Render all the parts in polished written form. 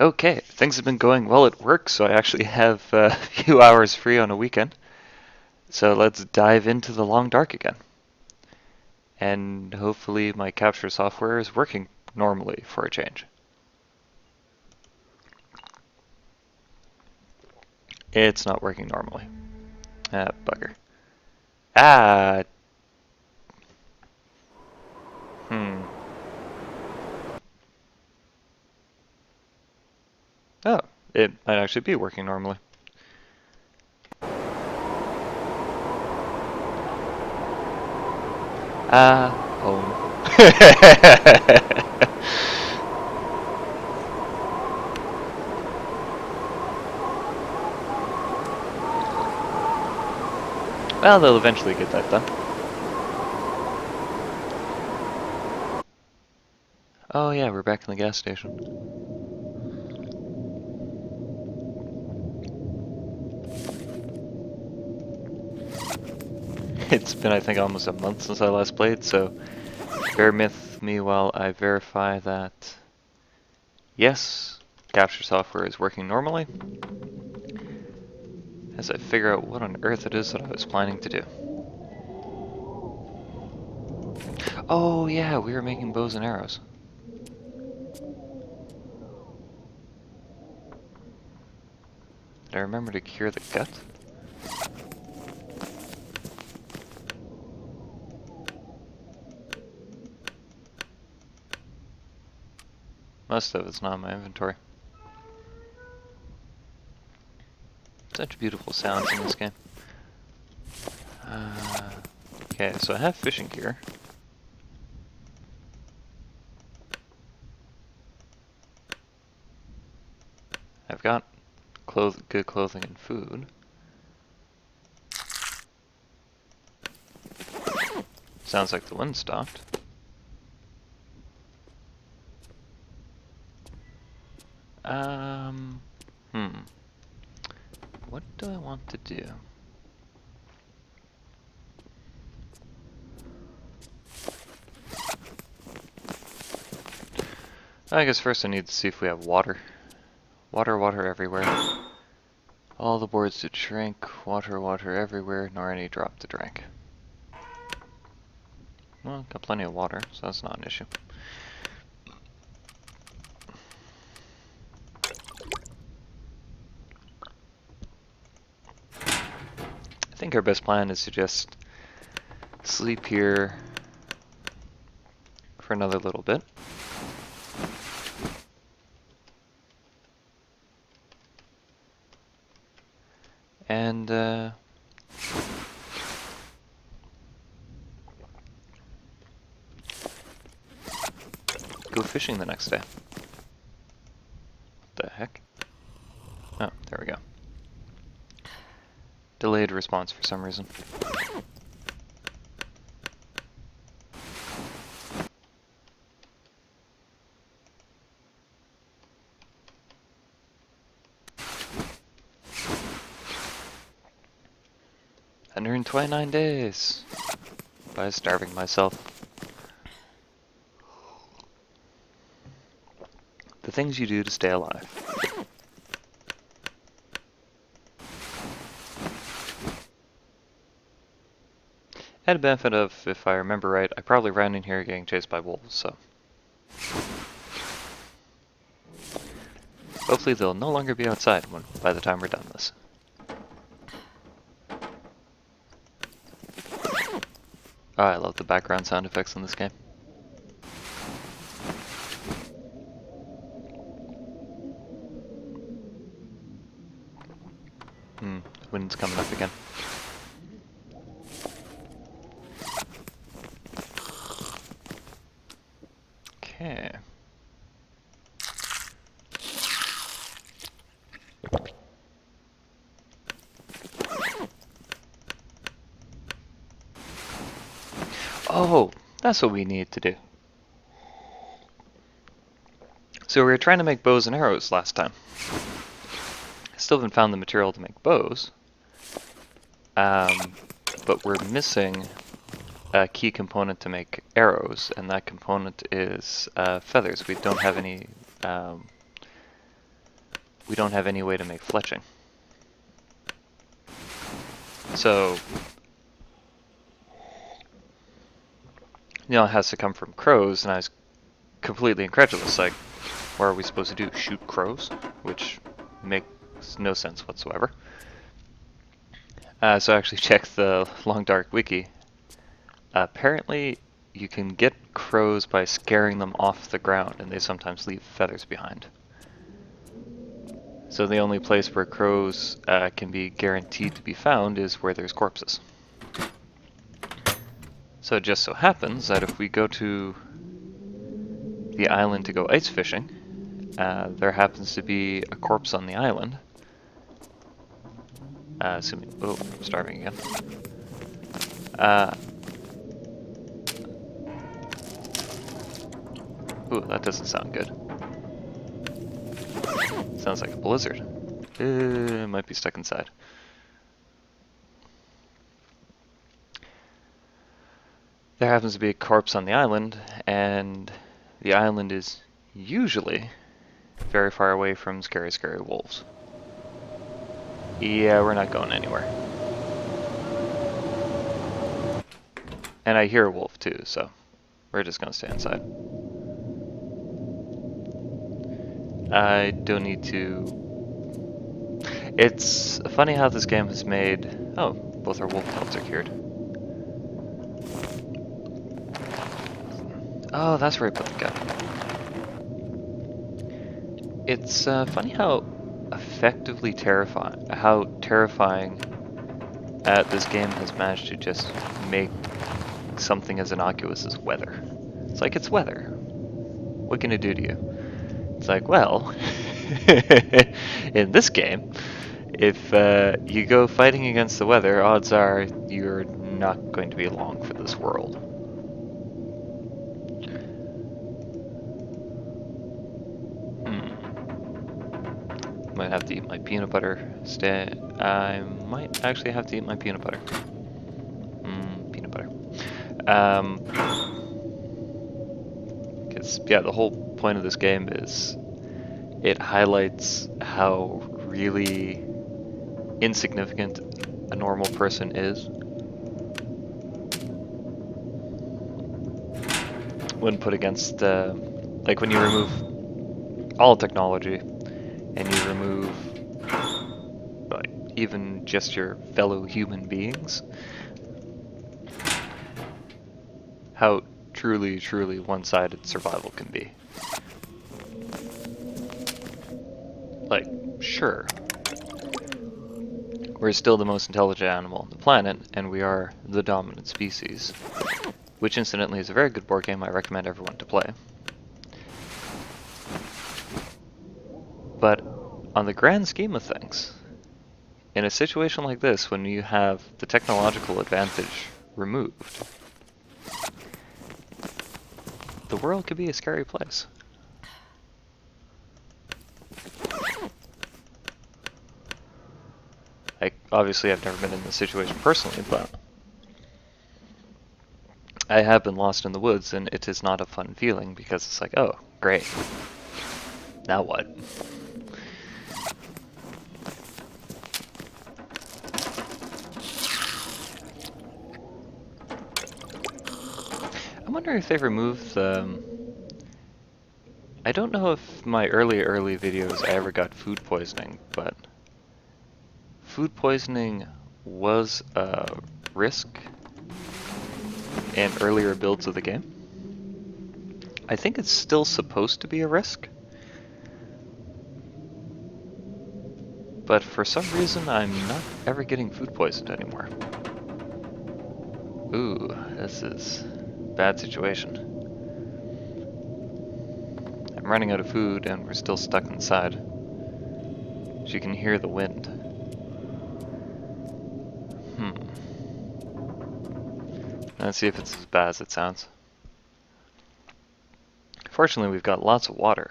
Okay, things have been going well at work, so I actually have a few hours free on a weekend. So let's dive into the long dark again. And hopefully my capture software is working normally for a change. It's not working normally. Ah, bugger. Ah, hmm. Oh, it might actually be working normally. Ah, home. Well, they'll eventually get that done. Oh yeah, we're back in the gas station. It's been, I think, almost a month since I last played, so bear with me while I verify that, yes, capture software is working normally, as I figure out what on earth it is that I was planning to do. Oh yeah, we were making bows and arrows. Did I remember to cure the gut? Most of it's not in my inventory. Such beautiful sounds in this game. Okay, so I have fishing gear. I've got good clothing and food. Sounds like the wind stopped. Um, hmm. What do I want to do? I guess first I need to see if we have water. Water everywhere. All the boards to drink, water everywhere, nor any drop to drink. Well, got plenty of water, so that's not an issue. I think our best plan is to just sleep here for another little bit. And, go fishing the next day. What the heck? Oh, there we go. Delayed response for some reason. "129 days by starving myself." The things you do to stay alive. Had a benefit of, if I remember right, I probably ran in here getting chased by wolves, so. Hopefully they'll no longer be outside by the time we're done this. Oh, I love the background sound effects in this game. The wind's coming up again. Okay. Oh, that's what we need to do. So we were trying to make bows and arrows last time. I still haven't found the material to make bows. But we're missing a key component to make arrows, and that component is feathers. We don't have any we don't have any way to make fletching. So, it has to come from crows, and I was completely incredulous. Like, what are we supposed to do? Shoot crows? Which makes no sense whatsoever. So I actually checked the Long Dark wiki. Apparently, you can get crows by scaring them off the ground, and they sometimes leave feathers behind. So the only place where crows can be guaranteed to be found is where there's corpses. So it just so happens that if we go to the island to go ice fishing, there happens to be a corpse on the island. Assuming, oh, I'm starving again. Ooh, that doesn't sound good. Sounds like a blizzard. It might be stuck inside. There happens to be a corpse on the island, and the island is usually very far away from scary, scary wolves. Yeah, we're not going anywhere. And I hear a wolf too, so we're just gonna stay inside. I don't need to... It's funny how this game has made... Oh, both our wolf pelts are cured. Oh, that's where I put the gun. It's funny how effectively terrifying, this game has managed to just make something as innocuous as weather. It's like, it's weather. What can it do to you? It's like, well, in this game, if you go fighting against the weather, odds are you're not going to be long for this world. Might have to eat my peanut butter. I might actually have to eat my peanut butter. Peanut butter. Because, yeah, the whole point of this game is it highlights how really insignificant a normal person is when put against, like when you remove all technology and you remove like even just your fellow human beings, how truly, truly one-sided survival can be. Like, sure, we're still the most intelligent animal on the planet, and we are the dominant species, which incidentally is a very good board game I recommend everyone to play. But on the grand scheme of things, in a situation like this, when you have the technological advantage removed, the world could be a scary place. Like, obviously I've never been in this situation personally, but I have been lost in the woods, and it is not a fun feeling, because it's like, oh, great. Now what? I wonder if they removed the... I don't know if my early videos I ever got food poisoning, but food poisoning was a risk in earlier builds of the game. I think it's still supposed to be a risk, but for some reason I'm not ever getting food poisoned anymore. Ooh, this is a bad situation. I'm running out of food and we're still stuck inside. As you can hear the wind. Let's see if it's as bad as it sounds. Fortunately, we've got lots of water.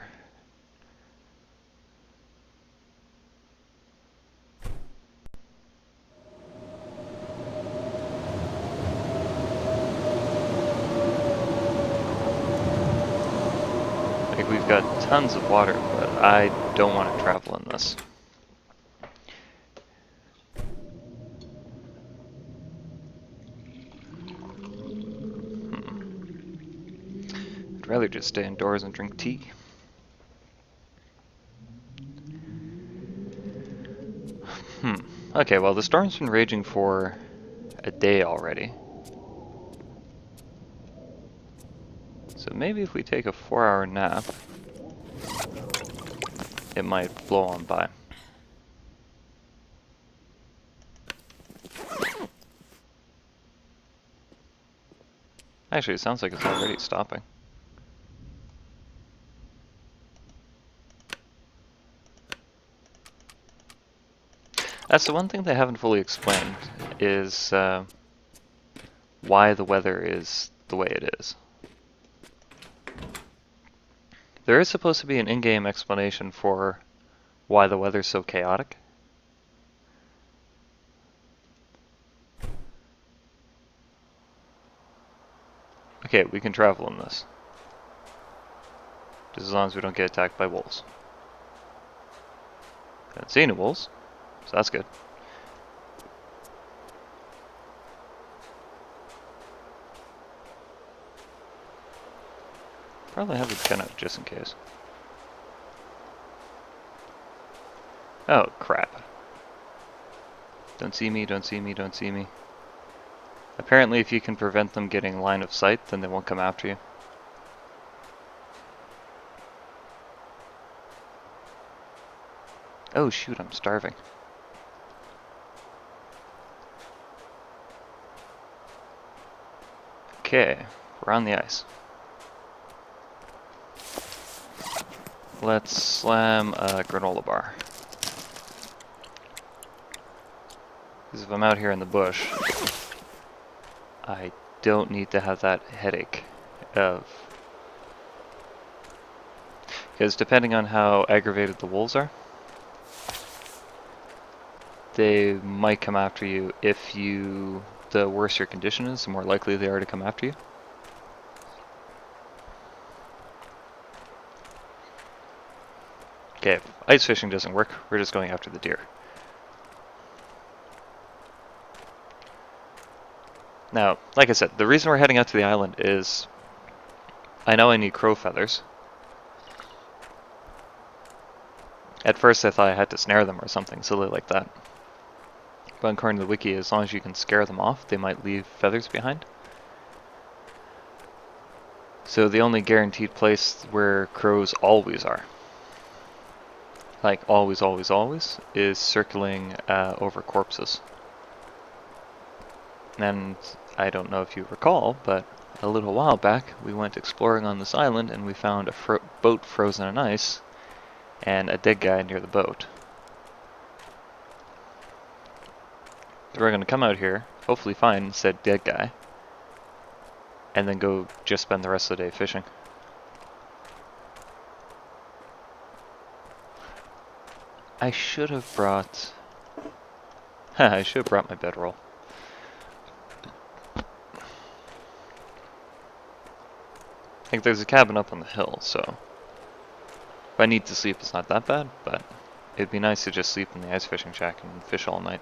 Like, we've got tons of water, but I don't want to travel in this. I'd rather just stay indoors and drink tea. Okay, well, the storm's been raging for a day already. So maybe if we take a 4-hour nap, it might blow on by. Actually, it sounds like it's already stopping. That's the one thing they haven't fully explained, is why the weather is the way it is. There is supposed to be an in-game explanation for why the weather's so chaotic. Okay, we can travel in this. Just as long as we don't get attacked by wolves. Haven't seen any wolves, so that's good. Probably have the gun out just in case. Oh, crap. Don't see me, don't see me, don't see me. Apparently if you can prevent them getting line of sight, then they won't come after you. Oh shoot, I'm starving. Okay, we're on the ice. Let's slam a granola bar. Because if I'm out here in the bush, I don't need to have that headache of... Because depending on how aggravated the wolves are, they might come after you if you... The worse your condition is, the more likely they are to come after you. Okay, if ice fishing doesn't work, we're just going after the deer. Now, like I said, the reason we're heading out to the island is I know I need crow feathers. At first I thought I had to snare them or something silly like that. But according to the wiki, as long as you can scare them off, they might leave feathers behind. So the only guaranteed place where crows always are, like always, always, always, is circling over corpses. And I don't know if you recall, but a little while back we went exploring on this island and we found a boat frozen in ice and a dead guy near the boat. So we're going to come out here, hopefully find said dead guy, and then go just spend the rest of the day fishing. I should have brought... I should have brought my bedroll. I think there's a cabin up on the hill, so if I need to sleep it's not that bad, but it'd be nice to just sleep in the ice fishing shack and fish all night.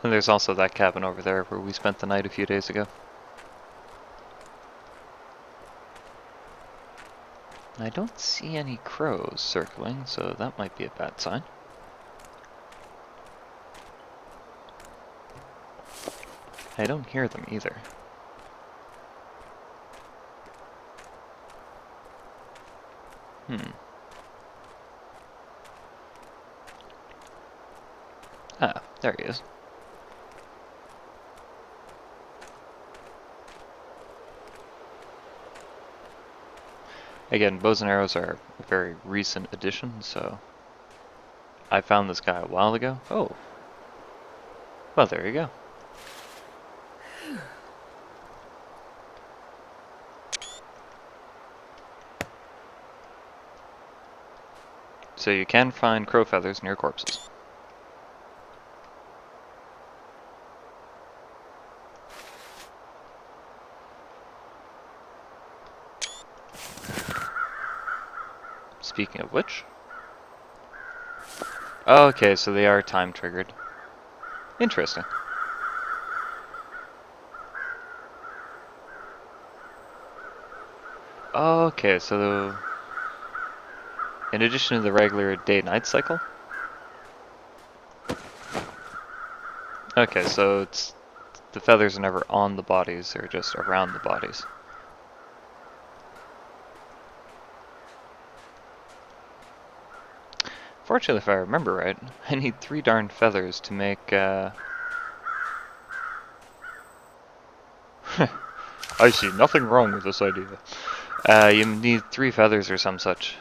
And there's also that cabin over there where we spent the night a few days ago. I don't see any crows circling, so that might be a bad sign. I don't hear them either. Ah, there he is. Again, bows and arrows are a very recent addition, so I found this guy a while ago. Oh. Well, there you go. So you can find crow feathers near corpses. Speaking of which. Oh, okay, so they are time triggered. Interesting. Okay, so in addition to the regular day-night cycle? Okay, so it's the feathers are never on the bodies, they're just around the bodies. Fortunately, if I remember right, I need 3 darn feathers to make, I see nothing wrong with this idea. You need 3 feathers or some such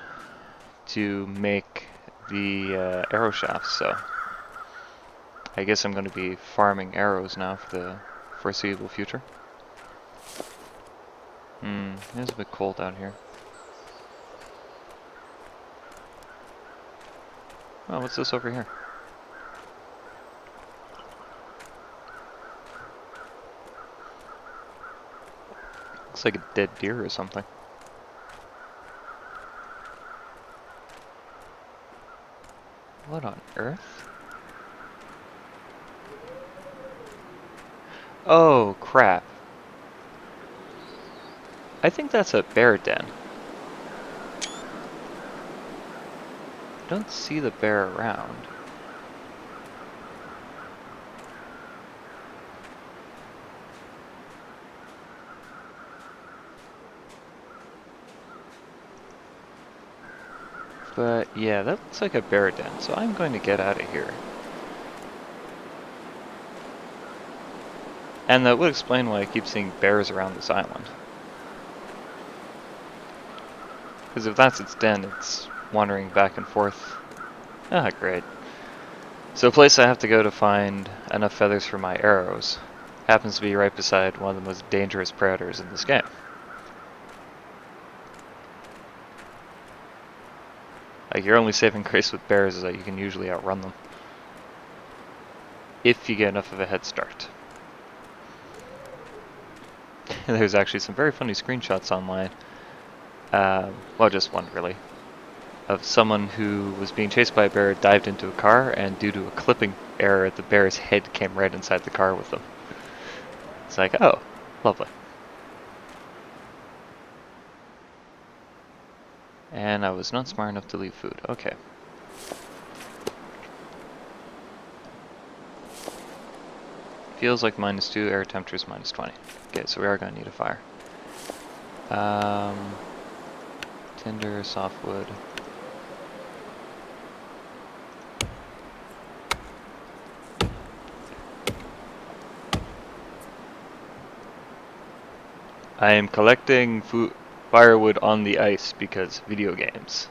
to make the arrow shafts, so I guess I'm going to be farming arrows now for the foreseeable future. It's a bit cold out here. Oh, what's this over here? Looks like a dead deer or something. What on earth? Oh, crap. I think that's a bear den. I don't see the bear around. But yeah, that looks like a bear den, so I'm going to get out of here. And that would explain why I keep seeing bears around this island. Because if that's its den, it's wandering back and forth. Ah, great. So a place I have to go to find enough feathers for my arrows happens to be right beside one of the most dangerous predators in this game. Like, your only saving grace with bears is that you can usually outrun them. If you get enough of a head start. There's actually some very funny screenshots online. Well, just one really. Of someone who was being chased by a bear, dived into a car, and due to a clipping error, the bear's head came right inside the car with them. It's like, oh, lovely. And I was not smart enough to leave food. Okay. Feels like -2, air temperature is -20. Okay, so we are going to need a fire. Tinder, softwood. I am collecting firewood on the ice because video games.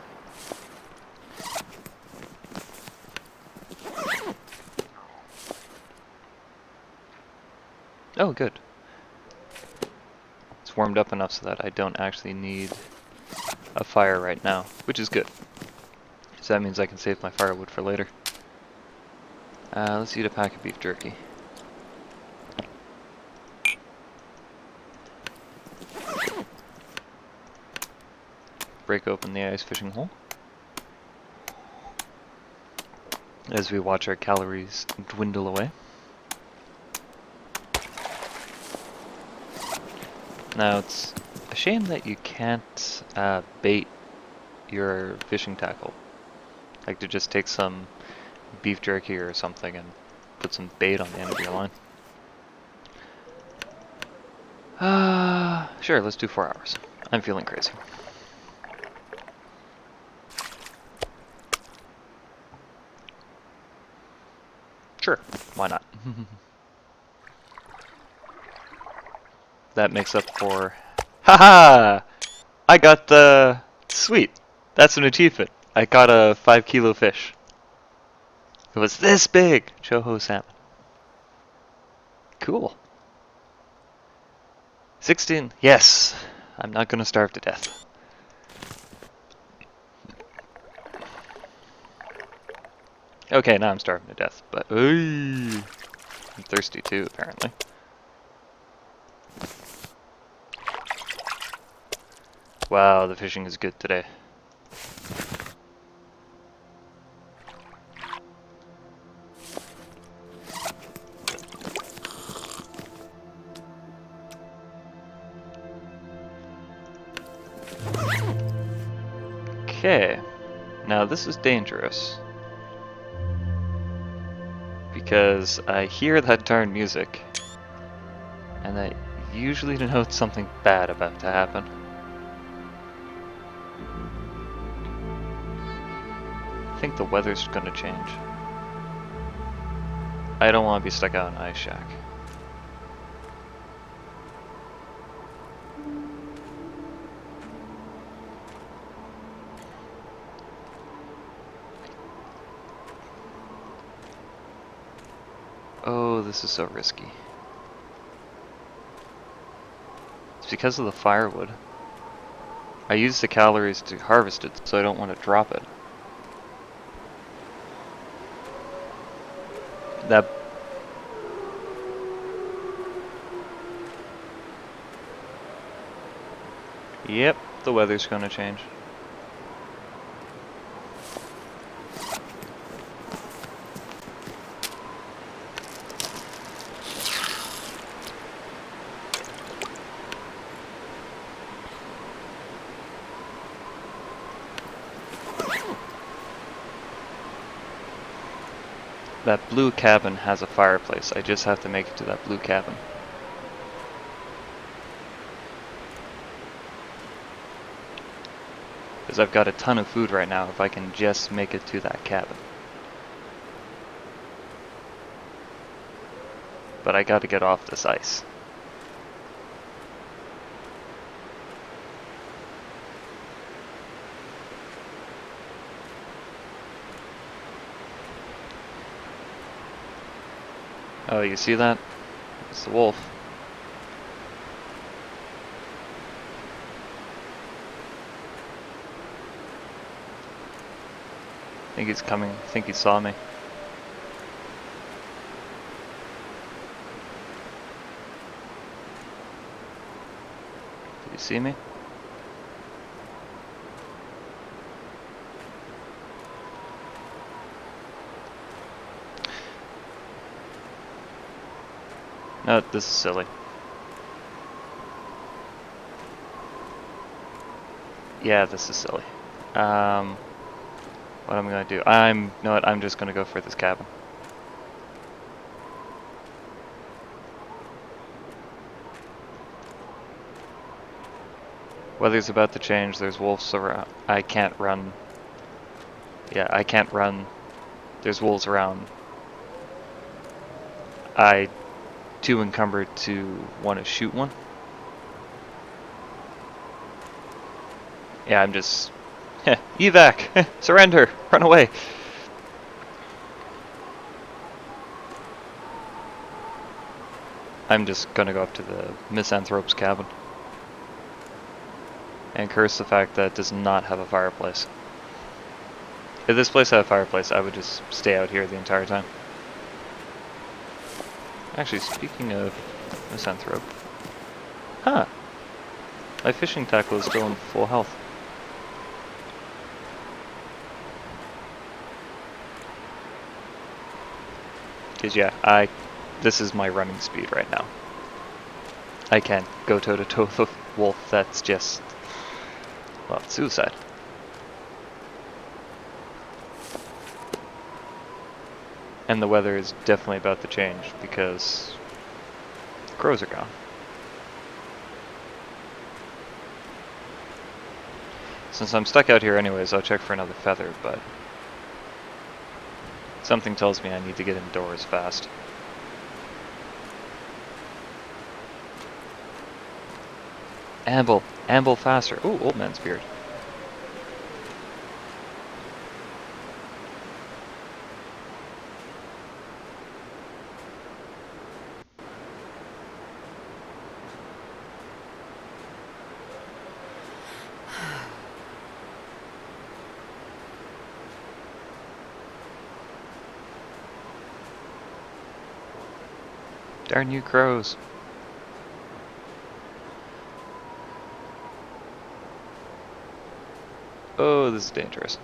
Oh, good. It's warmed up enough so that I don't actually need a fire right now, which is good. So that means I can save my firewood for later. Let's eat a pack of beef jerky. Break open the ice fishing hole as we watch our calories dwindle away. Now, it's a shame that you can't bait your fishing tackle. Like, to just take some beef jerky or something and put some bait on the end of your line. Sure, let's do 4 hours. I'm feeling crazy. Sure, why not? That makes up for... Haha! I got the... Sweet! That's an achievement. I caught a 5-kilo fish. It was this big! Choho salmon. Cool. 16. Yes! I'm not gonna starve to death. Okay, now I'm starving to death, but... I'm thirsty too, apparently. Wow, the fishing is good today. Okay, now this is dangerous. Because I hear that darn music, and that usually denotes something bad about to happen. I think the weather's gonna change. I don't want to be stuck out in an ice shack. Oh, this is so risky. It's because of the firewood. I use the calories to harvest it, so I don't want to drop it. That... Yep, the weather's gonna change. That blue cabin has a fireplace. I just have to make it to that blue cabin. Because I've got a ton of food right now if I can just make it to that cabin. But I gotta get off this ice. Oh, you see that? It's the wolf. I think he's coming. I think he saw me. Did you see me? No, this is silly. Yeah, this is silly. What am I gonna do? You know what, I'm just gonna go for this cabin. Weather's about to change, there's wolves around. I can't run. Yeah, I can't run. There's wolves around. I too encumbered to want to shoot one. Yeah, I'm just... evac! Surrender! Run away! I'm just gonna go up to the misanthrope's cabin. And curse the fact that it does not have a fireplace. If this place had a fireplace, I would just stay out here the entire time. Actually, speaking of misanthrope... Huh! My fishing tackle is still in full health. Because yeah, this is my running speed right now. I can't go toe to toe with a wolf, that's just... well, it's suicide. And the weather is definitely about to change because the crows are gone. Since I'm stuck out here anyways, I'll check for another feather, but something tells me I need to get indoors fast. Amble! Amble faster! Ooh, old man's beard. Darn you crows. Oh, this is dangerous.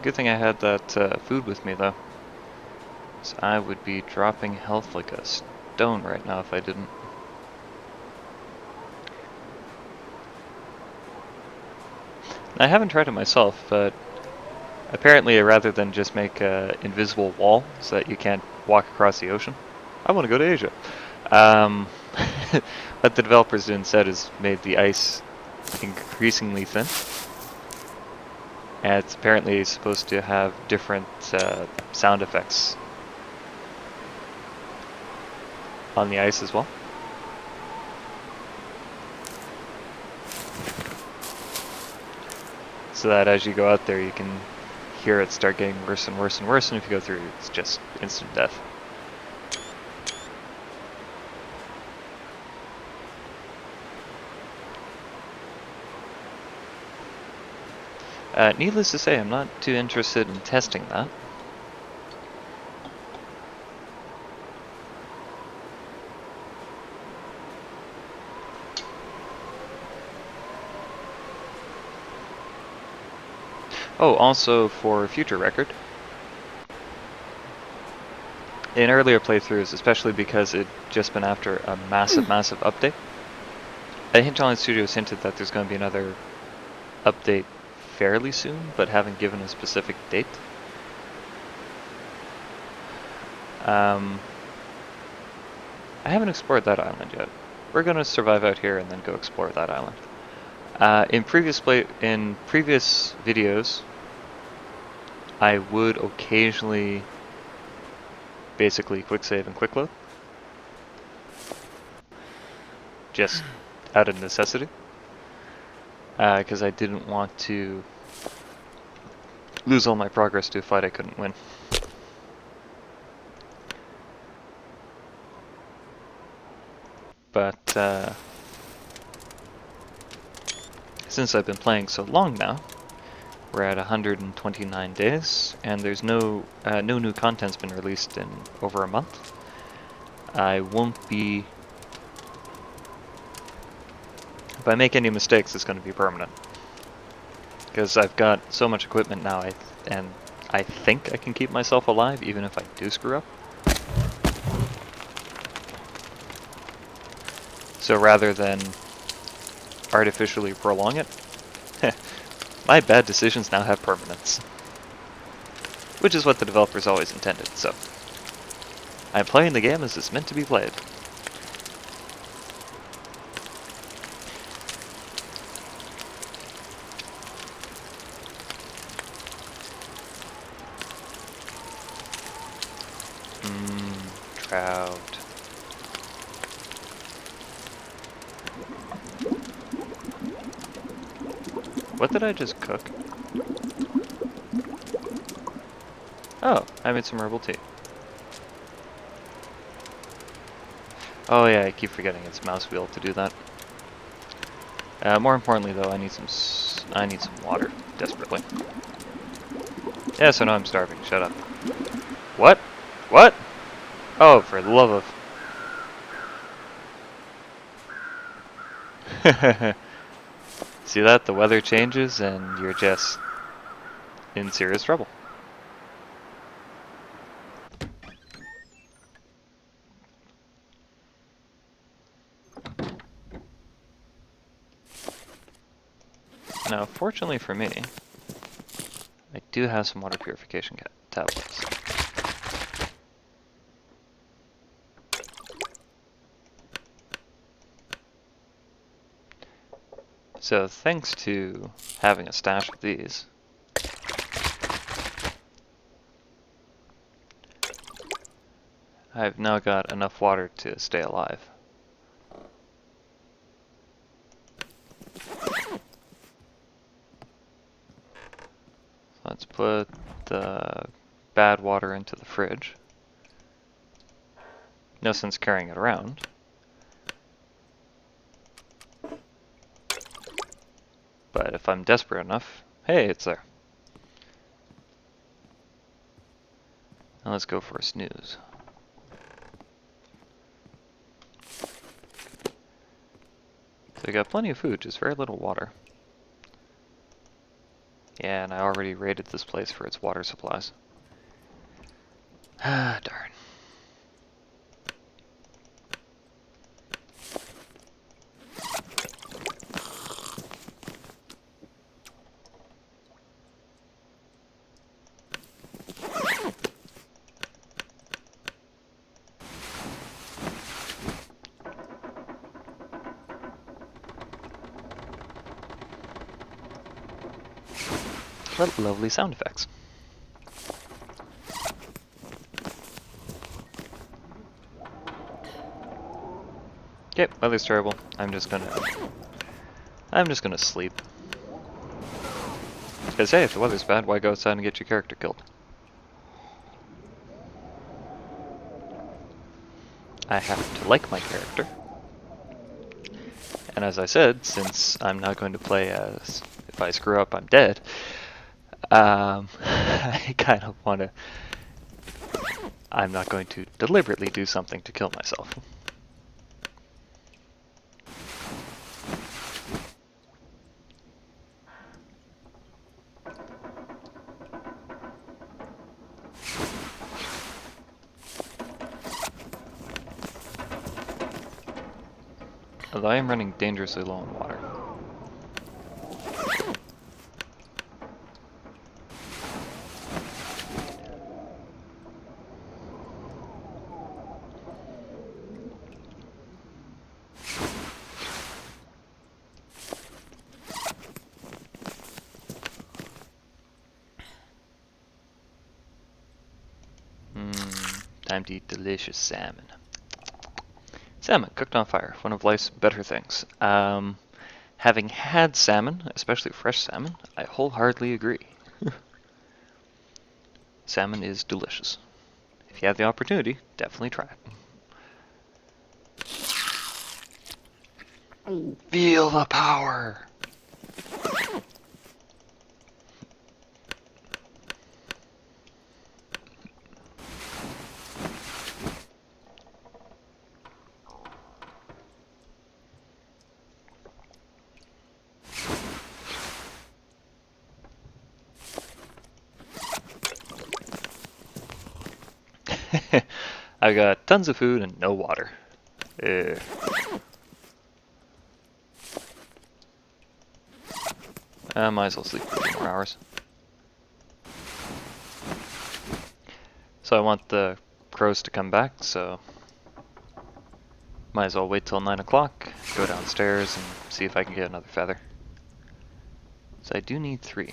Good thing I had that food with me though. So I would be dropping health like a stone right now if I didn't. I haven't tried it myself, but apparently rather than just make an invisible wall so that you can't walk across the ocean, I want to go to Asia. Um, what the developers did instead is made the ice increasingly thin. And it's apparently supposed to have different sound effects on the ice as well. So that as you go out there, you can hear it start getting worse and worse and worse, and if you go through, it's just instant death. Needless to say, I'm not too interested in testing that. Oh, also for future record, in earlier playthroughs, especially because it'd just been after a massive update, Hinterland Studios hinted that there's going to be another update fairly soon, but haven't given a specific date. I haven't explored that island yet. We're going to survive out here and then go explore that island. In previous videos, I would occasionally basically quick save and quick load, just out of necessity, because I didn't want to lose all my progress to a fight I couldn't win. But since I've been playing so long now, we're at 129 days, and there's no new content's been released in over a month. I won't be... If I make any mistakes, it's going to be permanent. Because I've got so much equipment now, and I think I can keep myself alive, even if I do screw up. So rather than artificially prolong it, my bad decisions now have permanence. Which is what the developers always intended, so I'm playing the game as it's meant to be played. Trout. What did I just cook? Oh, I made some herbal tea. Oh yeah, I keep forgetting it's mouse wheel to do that. More importantly though, I need some water, desperately. Yes, I know I'm starving, shut up. What? What? Oh, for the love of... See that? The weather changes and you're just in serious trouble. Now, fortunately for me, I do have some water purification tablets. So thanks to having a stash of these, I've now got enough water to stay alive. Let's put the bad water into the fridge. No sense carrying it around. But if I'm desperate enough, hey, it's there. Now let's go for a snooze. So we got plenty of food, just very little water. Yeah, and I already rated this place for its water supplies. Ah, darn. What lovely sound effects. Okay, weather's terrible. I'm just gonna sleep. Because hey, if the weather's bad, why go outside and get your character killed? I happen to like my character. And as I said, since I'm not going to play as if I screw up, I'm dead, I kind of want to... I'm not going to deliberately do something to kill myself. Although I am running dangerously low on water. Time to eat delicious salmon. Salmon, cooked on fire, one of life's better things. Having had salmon, especially fresh salmon, I wholeheartedly agree. Salmon is delicious. If you have the opportunity, definitely try it. Feel the power! I've got tons of food and no water. I might as well sleep for a few more hours. So I want the crows to come back, so might as well wait till 9 o'clock, go downstairs and see if I can get another feather. So I do need 3.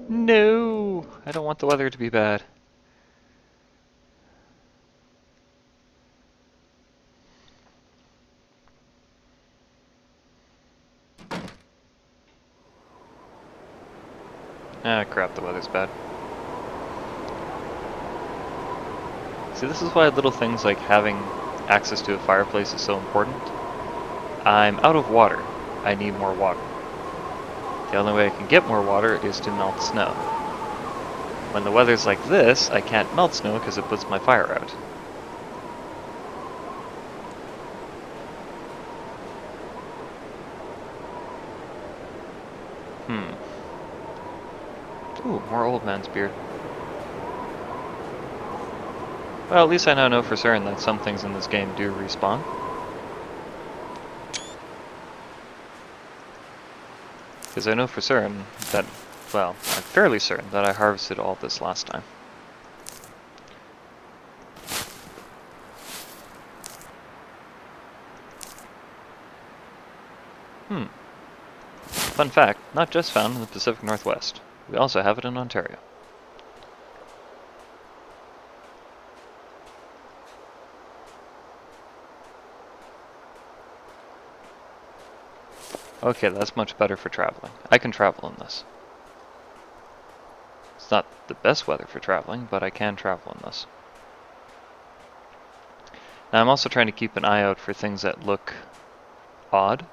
No! I don't want the weather to be bad. Ah, crap, the weather's bad. See, this is why little things like having access to a fireplace is so important. I'm out of water. I need more water. The only way I can get more water is to melt snow. When the weather's like this, I can't melt snow because it puts my fire out. Ooh, more old man's beard. Well, at least I now know for certain that some things in this game do respawn. Because I know for certain that, well, I'm fairly certain that I harvested all this last time. Fun fact, not just found in the Pacific Northwest. We also have it in Ontario. Okay, that's much better for traveling. I can travel in this. It's not the best weather for traveling, but I can travel in this. Now I'm also trying to keep an eye out for things that look odd.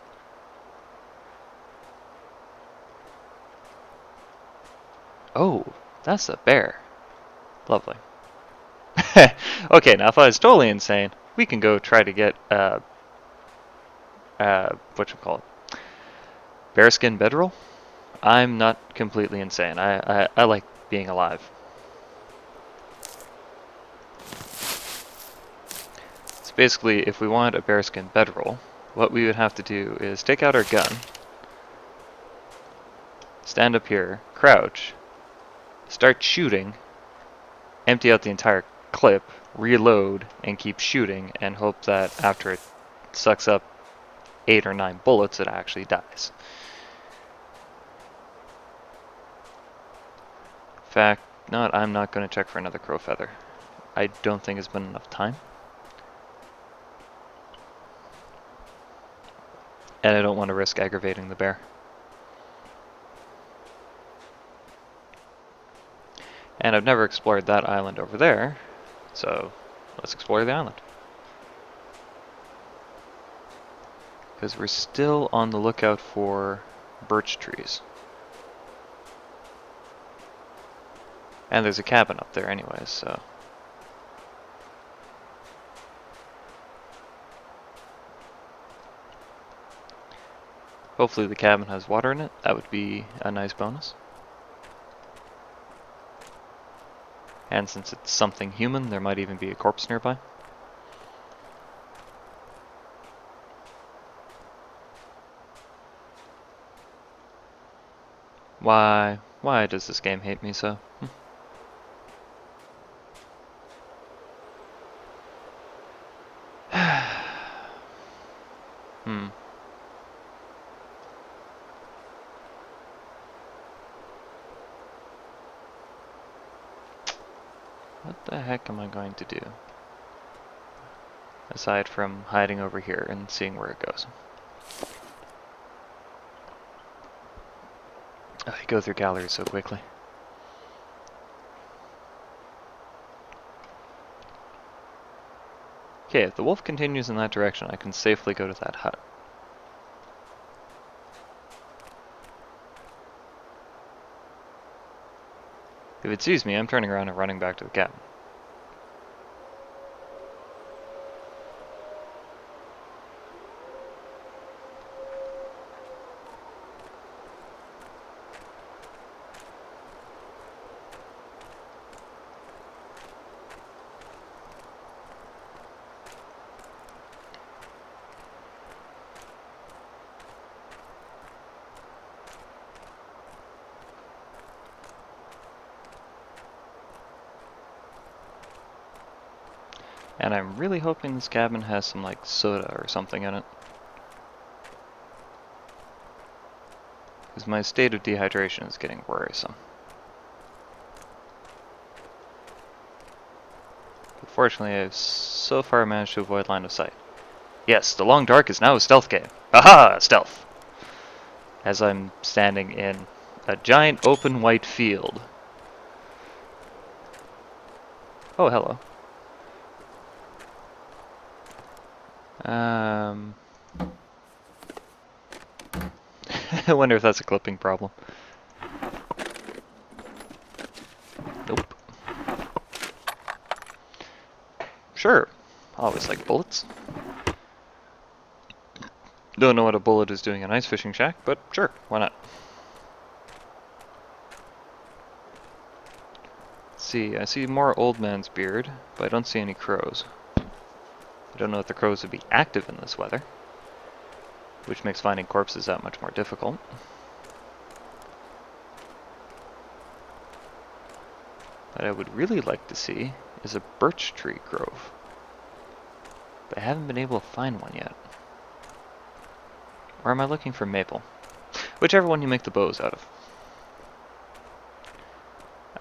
Oh, that's a bear. Lovely. Okay, now if I was totally insane, we can go try to get whatchamacallit, bearskin bedroll. I'm not completely insane. I like being alive. So basically, if we want a bearskin bedroll, what we would have to do is take out our gun, stand up here, crouch, start shooting, empty out the entire clip, reload, and keep shooting, and hope that after it sucks up 8 or 9 bullets, it actually dies. In fact, no, I'm not going to check for another crow feather. I don't think it's been enough time. And I don't want to risk aggravating the bear. And I've never explored that island over there, so let's explore the island. Because we're still on the lookout for birch trees. And there's a cabin up there anyways, so... hopefully the cabin has water in it. That would be a nice bonus. And since it's something human, there might even be a corpse nearby. Why does this game hate me so? What the heck am I going to do? Aside from hiding over here and seeing where it goes. Oh, you go through galleries so quickly. Okay, if the wolf continues in that direction, I can safely go to that hut. If it sees me, I'm turning around and running back to the cabin. And I'm really hoping this cabin has some, like, soda or something in it. Because my state of dehydration is getting worrisome. But fortunately, I've so far managed to avoid line of sight. Yes, the long dark is now a stealth game. Aha! Stealth! As I'm standing in a giant open white field. Oh, hello. I wonder if that's a clipping problem. Nope. Sure. I always like bullets. Don't know what a bullet is doing in Ice Fishing Shack, but sure, why not? Let's see, I see more old man's beard, but I don't see any crows. I don't know if the crows would be active in this weather, which makes finding corpses that much more difficult. What I would really like to see is a birch tree grove, but I haven't been able to find one yet. Or am I looking for maple? Whichever one you make the bows out of.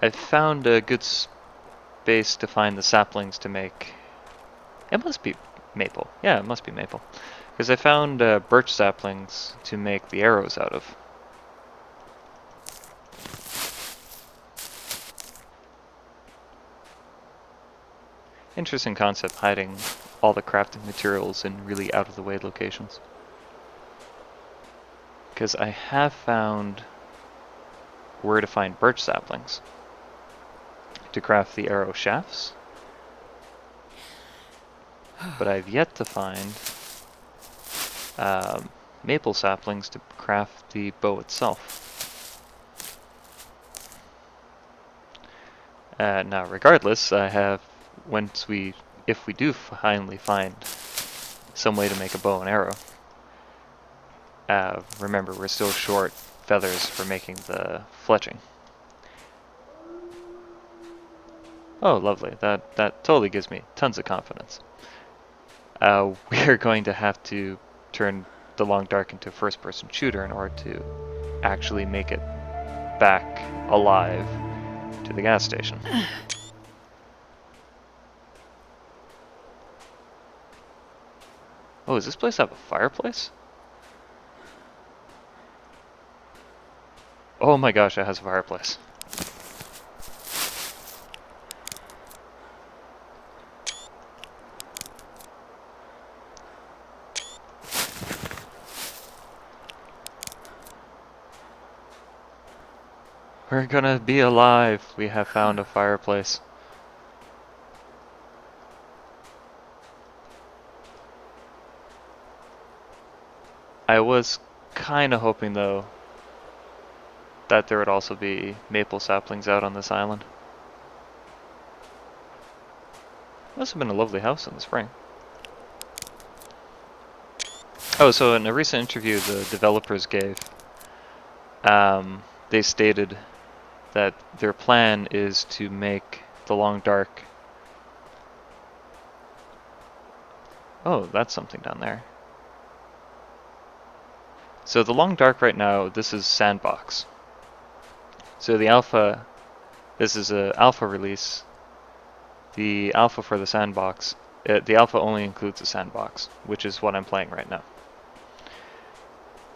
I've found a good space to find the saplings to make... It must be maple. Yeah, it must be maple. Because I found birch saplings to make the arrows out of. Interesting concept, hiding all the crafting materials in really out-of-the-way locations. Because I have found where to find birch saplings to craft the arrow shafts. but I've yet to find maple saplings to craft the bow itself. Now, regardless, if we do finally find some way to make a bow and arrow, remember we're still short feathers for making the fletching. Oh, lovely. That totally gives me tons of confidence. We are going to have to turn the Long Dark into a first-person shooter in order to actually make it back alive to the gas station. Oh, does this place have a fireplace? Oh my gosh, it has a fireplace. We're gonna be alive. We have found a fireplace. I was kind of hoping, though, that there would also be maple saplings out on this island. Must have been a lovely house in the spring. Oh, so in a recent interview the developers gave, they stated that their plan is to make the Long Dark... Oh, that's something down there. So the Long Dark right now, this is Sandbox. So the alpha, this is a alpha release. The alpha for the Sandbox, the alpha only includes the Sandbox, which is what I'm playing right now.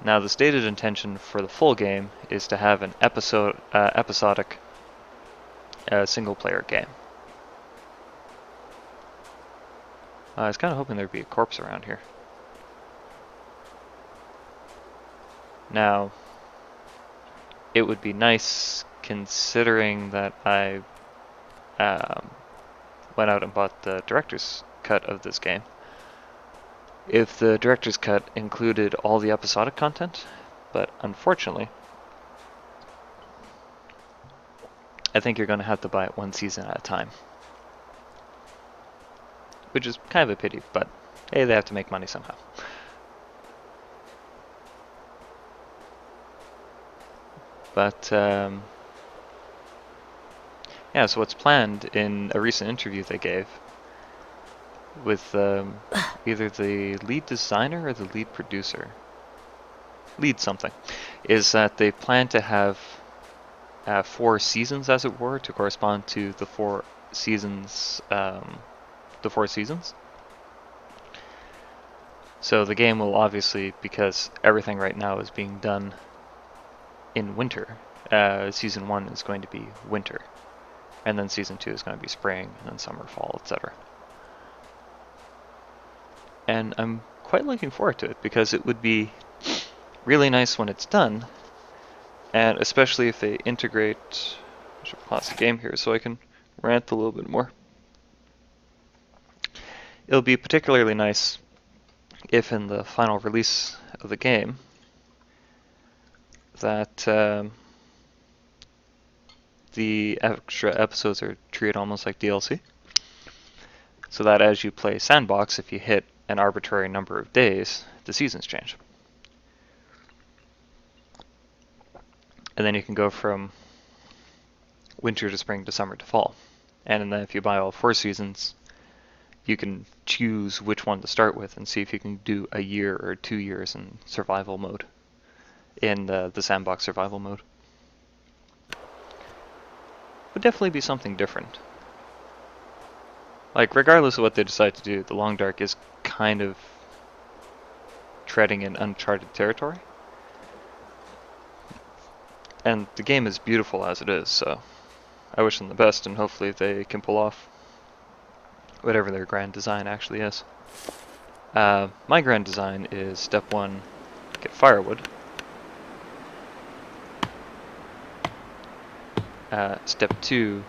Now the stated intention for the full game is to have an episodic single-player game. I was kind of hoping there'd be a corpse around here. Now, it would be nice, considering that I went out and bought the director's cut of this game, if the director's cut included all the episodic content, but unfortunately, I think you're going to have to buy it one season at a time. Which is kind of a pity, but hey, they have to make money somehow. But, yeah, so what's planned in a recent interview they gave with either the lead designer or the lead producer, lead something, is that they plan to have 4 seasons, as it were, to correspond to the 4 seasons. So the game will obviously, because everything right now is being done in winter, season 1 is going to be winter, and then season 2 is going to be spring, and then summer, fall, etc. And I'm quite looking forward to it, because it would be really nice when it's done, and especially if they integrate... I should pause the game here so I can rant a little bit more. It'll be particularly nice if in the final release of the game that the extra episodes are treated almost like DLC. So that as you play Sandbox, if you hit an arbitrary number of days, the seasons change. And then you can go from winter to spring to summer to fall. And then if you buy all 4 seasons, you can choose which one to start with and see if you can do a year or 2 years in survival mode, in the Sandbox survival mode. Would definitely be something different. Like, regardless of what they decide to do, the Long Dark is kind of treading in uncharted territory. And the game is beautiful as it is, so I wish them the best, and hopefully they can pull off whatever their grand design actually is. My grand design is step 1, get firewood. Step 2,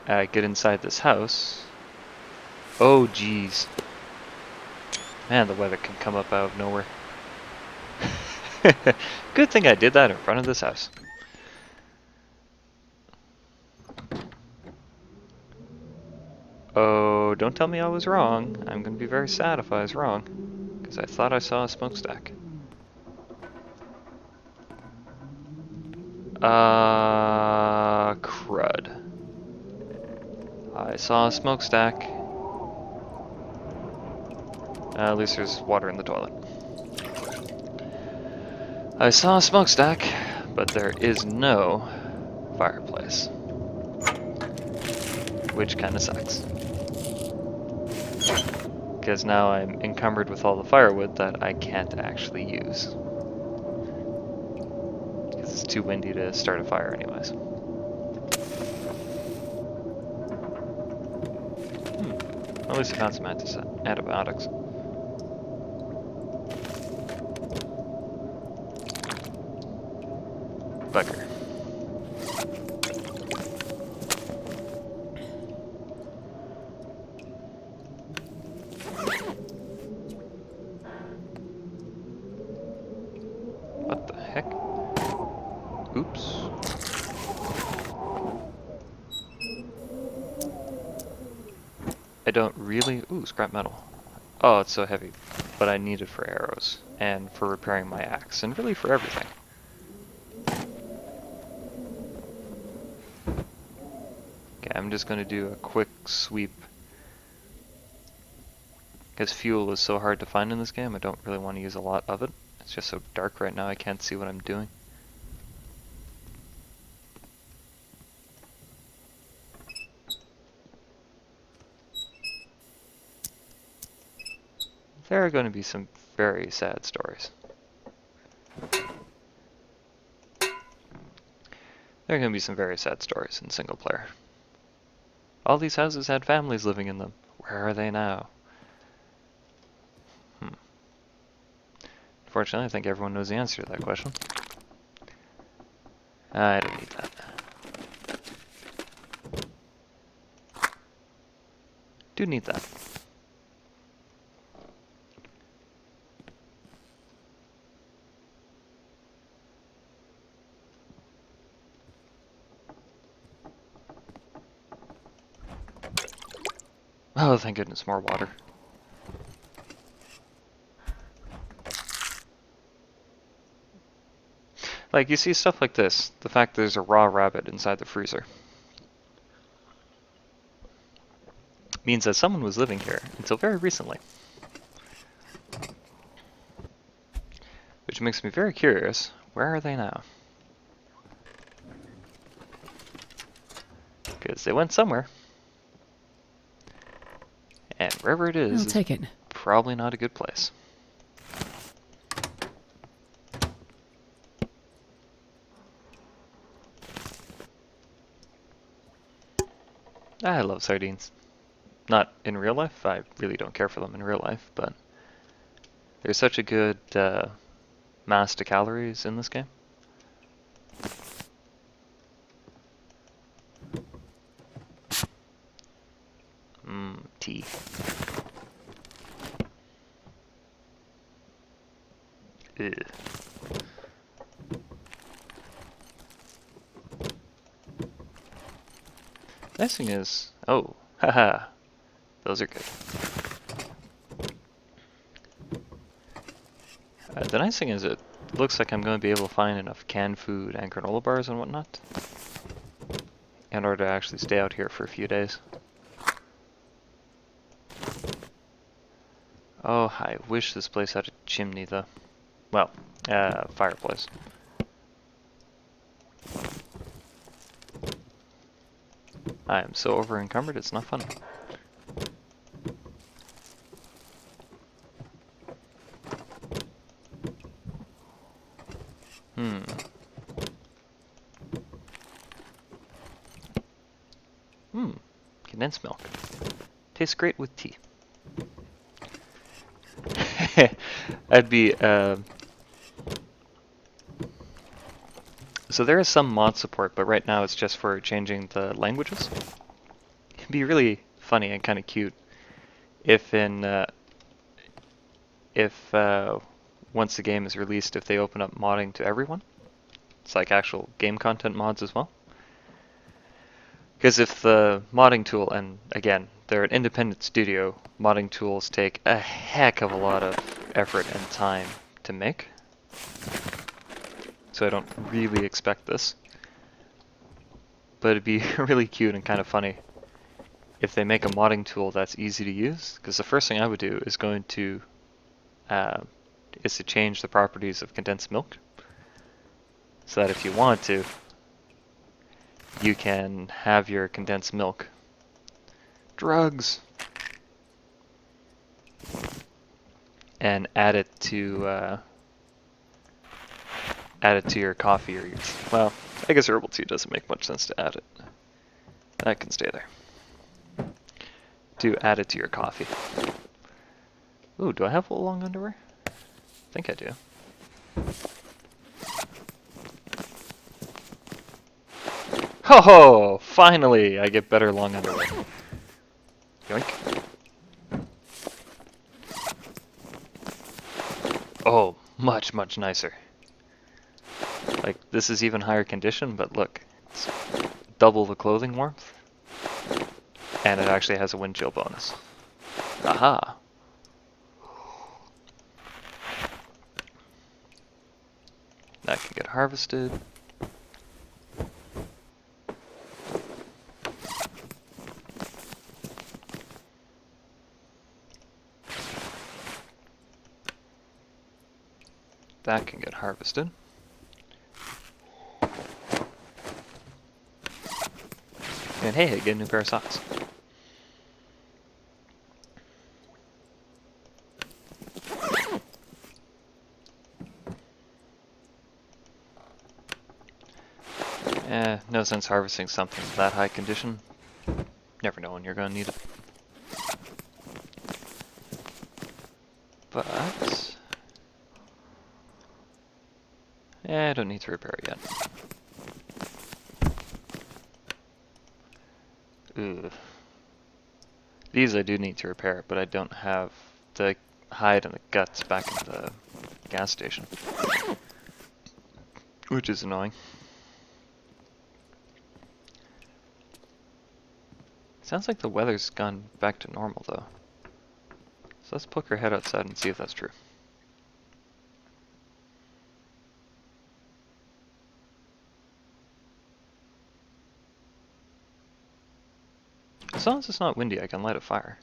get inside this house Oh, geez. Man, the weather can come up out of nowhere. Good thing I did that in front of this house. Oh, don't tell me I was wrong. I'm gonna be very sad if I was wrong. Because I thought I saw a smokestack. Crud. I saw a smokestack. At least there's water in the toilet. I saw a smokestack, but there is no fireplace. Which kinda sucks. Because now I'm encumbered with all the firewood that I can't actually use. Because it's too windy to start a fire anyways. At least I found some antibiotics. Bugger. What the heck? Oops. I don't really... Ooh, scrap metal. Oh, it's so heavy. But I need it for arrows, and for repairing my axe, and really for everything. Okay, I'm just gonna do a quick sweep. Because fuel is so hard to find in this game, I don't really want to use a lot of it. It's just so dark right now, I can't see what I'm doing. There are going to be some very sad stories. There are going to be some very sad stories in single player. All these houses had families living in them. Where are they now? Unfortunately, I think everyone knows the answer to that question. I don't need that. Do need that. Oh, thank goodness, more water. Like, you see stuff like this, the fact there's a raw rabbit inside the freezer, means that someone was living here until very recently. Which makes me very curious, where are they now? Because they went somewhere. And wherever it is, I'll take it. Probably not a good place. I love sardines. Not in real life, I really don't care for them in real life, but there's such a good mass to calories in this game. Tea. Ugh. Nice thing is, oh, haha, those are good. The nice thing is it looks like I'm going to be able to find enough canned food and granola bars and whatnot in order to actually stay out here for a few days. Oh, I wish this place had a chimney though. Well, fireplace. I am so over encumbered, it's not funny. Condensed milk. Tastes great with tea. I'd be, So there is some mod support, but right now it's just for changing the languages. It'd be really funny and kind of cute if in if once the game is released, if they open up modding to everyone, it's like actual game content mods as well. Because if the modding tool, and again, they're an independent studio, modding tools take a heck of a lot of effort and time to make. So I don't really expect this. But it'd be really cute and kind of funny if they make a modding tool that's easy to use. Because the first thing I would do is to change the properties of condensed milk, so that if you want to, you can have your condensed milk drugs and add it to your coffee or your tea. Well, I guess herbal tea doesn't make much sense to add it. That can stay there. To add it to your coffee. Ooh, do I have full long underwear? I think I do. Ho ho! Finally, I get better long underwear. Yoink. Oh, much, much nicer. Like, this is even higher condition, but look. It's double the clothing warmth. And it actually has a wind chill bonus. Aha! That can get harvested. That can get harvested. And hey, I get a new pair of socks. No sense harvesting something with that high condition. Never know when you're gonna need it. But I don't need to repair it yet. Ooh. These I do need to repair, but I don't have the hide and the guts back at the gas station. Which is annoying. Sounds like the weather's gone back to normal though. So let's poke our head outside and see if that's true. As long as it's not windy, I can light a fire.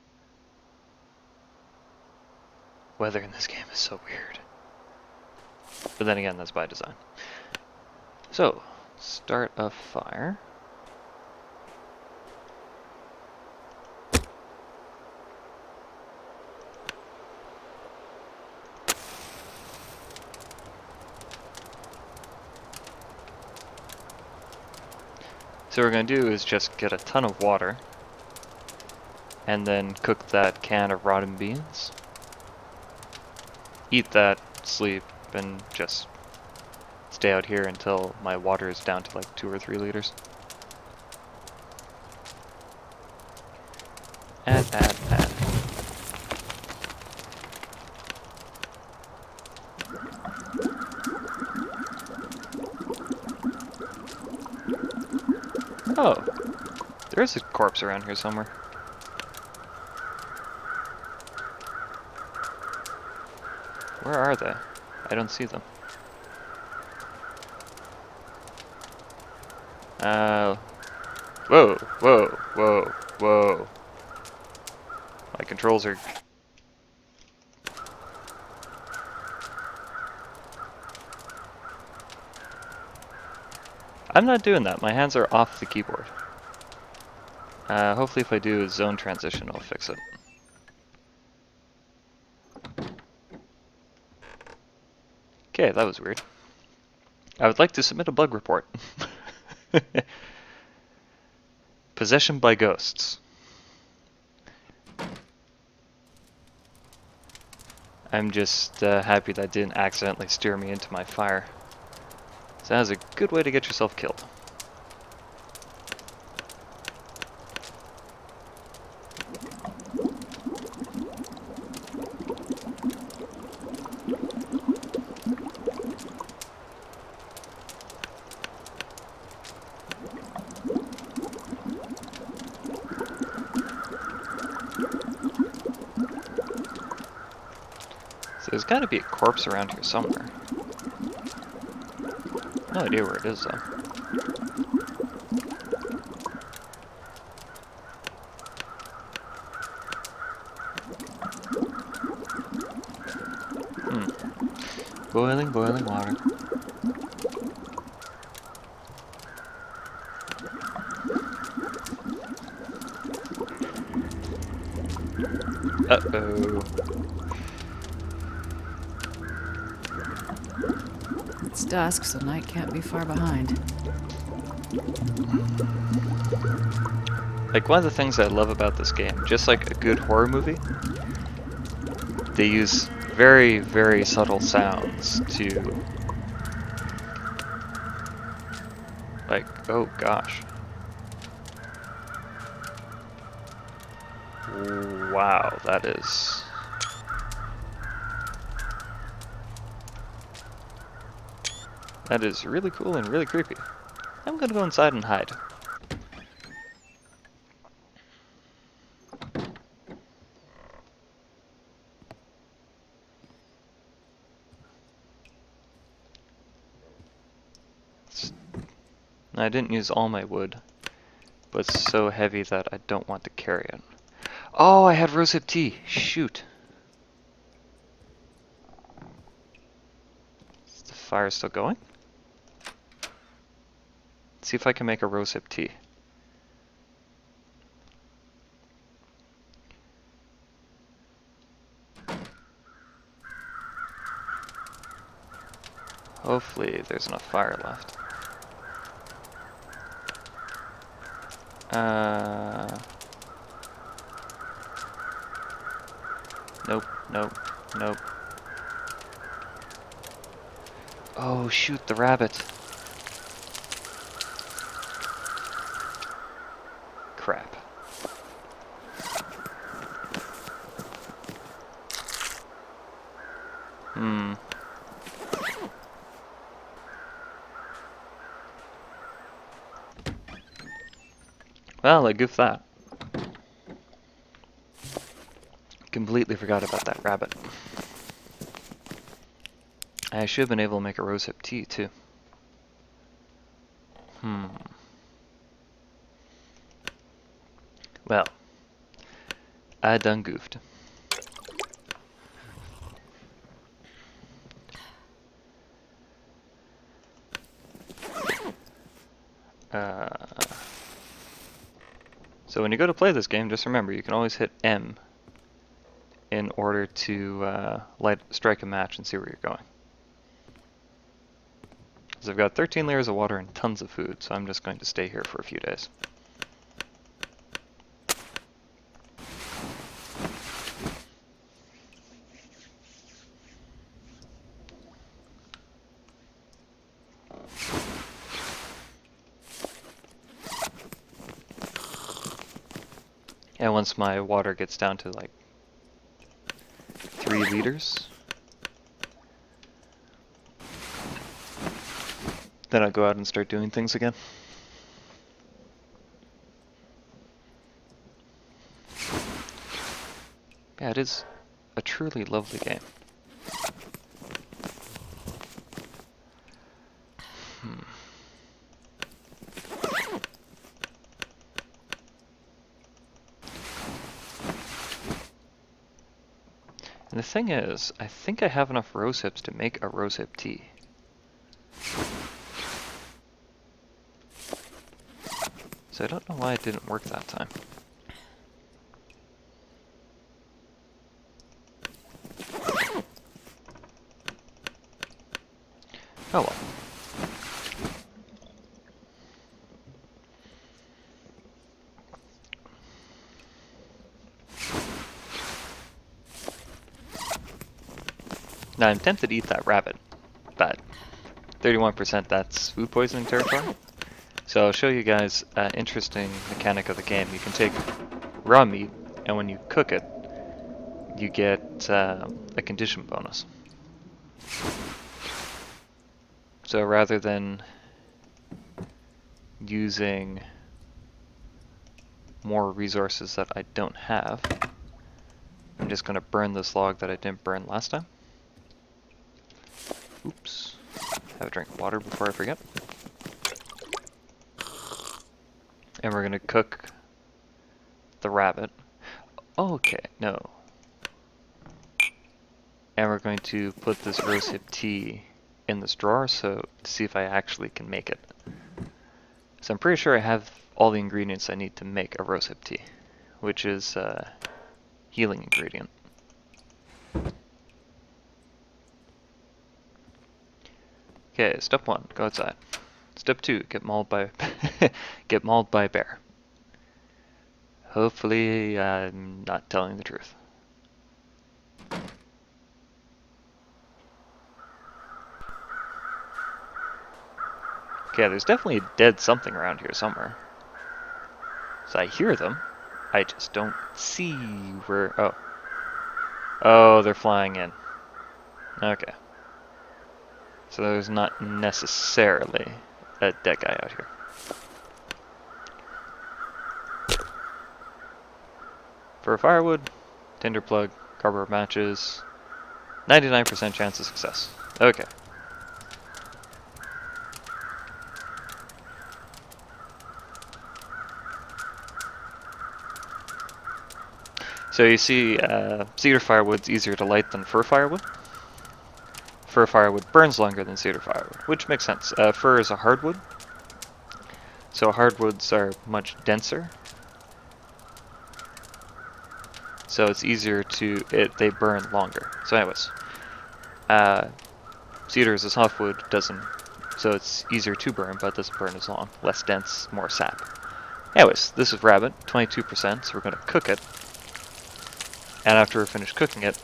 Weather in this game is so weird. But then again, that's by design. So, start a fire. So what we're going to do is just get a ton of water and then cook that can of rotten beans. Eat that, sleep, and just stay out here until my water is down to like 2 or 3 liters. Add. Oh, there's a corpse around here somewhere. Where are they? I don't see them. Whoa. My controls are... I'm not doing that. My hands are off the keyboard. Hopefully if I do a zone transition, I'll fix it. Okay, that was weird. I would like to submit a bug report. Possession by ghosts. I'm just happy that didn't accidentally steer me into my fire. So that is a good way to get yourself killed. So there's got to be a corpse around here somewhere. No idea where it is though. Boiling, boiling water. Uh-oh. It's dusk, so night can't be far behind. Like, one of the things I love about this game, just like a good horror movie, they use very, very subtle sounds to, like, oh gosh. Wow, that is... That is really cool and really creepy. I'm gonna go inside and hide. I didn't use all my wood, but it's so heavy that I don't want to carry it. Oh, I had rosehip tea. Shoot. Is the fire still going? Let's see if I can make a rosehip tea. Hopefully there's enough fire left. Nope, nope, nope. Oh shoot, the rabbit. Crap. Well, I goofed that. Completely forgot about that rabbit. I should have been able to make a rosehip tea, too. Well, I done goofed. So when you go to play this game, just remember, you can always hit M in order to strike a match and see where you're going. Because I've got 13 layers of water and tons of food, so I'm just going to stay here for a few days. And once my water gets down to like 3 liters, then I'll go out and start doing things again. Yeah, it is a truly lovely game. And the thing is, I think I have enough rosehips to make a rosehip tea. So I don't know why it didn't work that time. Oh well. Now I'm tempted to eat that rabbit, but 31% that's food poisoning territory. So I'll show you guys an interesting mechanic of the game. You can take raw meat, and when you cook it, you get a condition bonus. So rather than using more resources that I don't have, I'm just going to burn this log that I didn't burn last time. Oops. Have a drink of water before I forget. And we're gonna cook the rabbit. Okay, no. And we're going to put this rosehip tea in this drawer to see if I actually can make it. So I'm pretty sure I have all the ingredients I need to make a rosehip tea, which is a healing ingredient. Okay, step 1, go outside. Step 2, get mauled by get mauled by a bear. Hopefully I'm not telling the truth. Okay, there's definitely a dead something around here somewhere. So I hear them. I just don't see where... Oh. Oh, they're flying in. Okay. So there's not necessarily a dead guy out here. For firewood, tinder plug, cardboard matches, 99% chance of success. Okay. So you see, cedar firewood's easier to light than fir firewood. Fir firewood burns longer than cedar firewood, which makes sense. Fir is a hardwood, so hardwoods are much denser. So it's easier to, they burn longer. So anyways, cedar is a softwood, doesn't, so it's easier to burn, but doesn't burn as long. Less dense, more sap. Anyways, this is rabbit, 22%, so we're going to cook it. And after we're finished cooking it,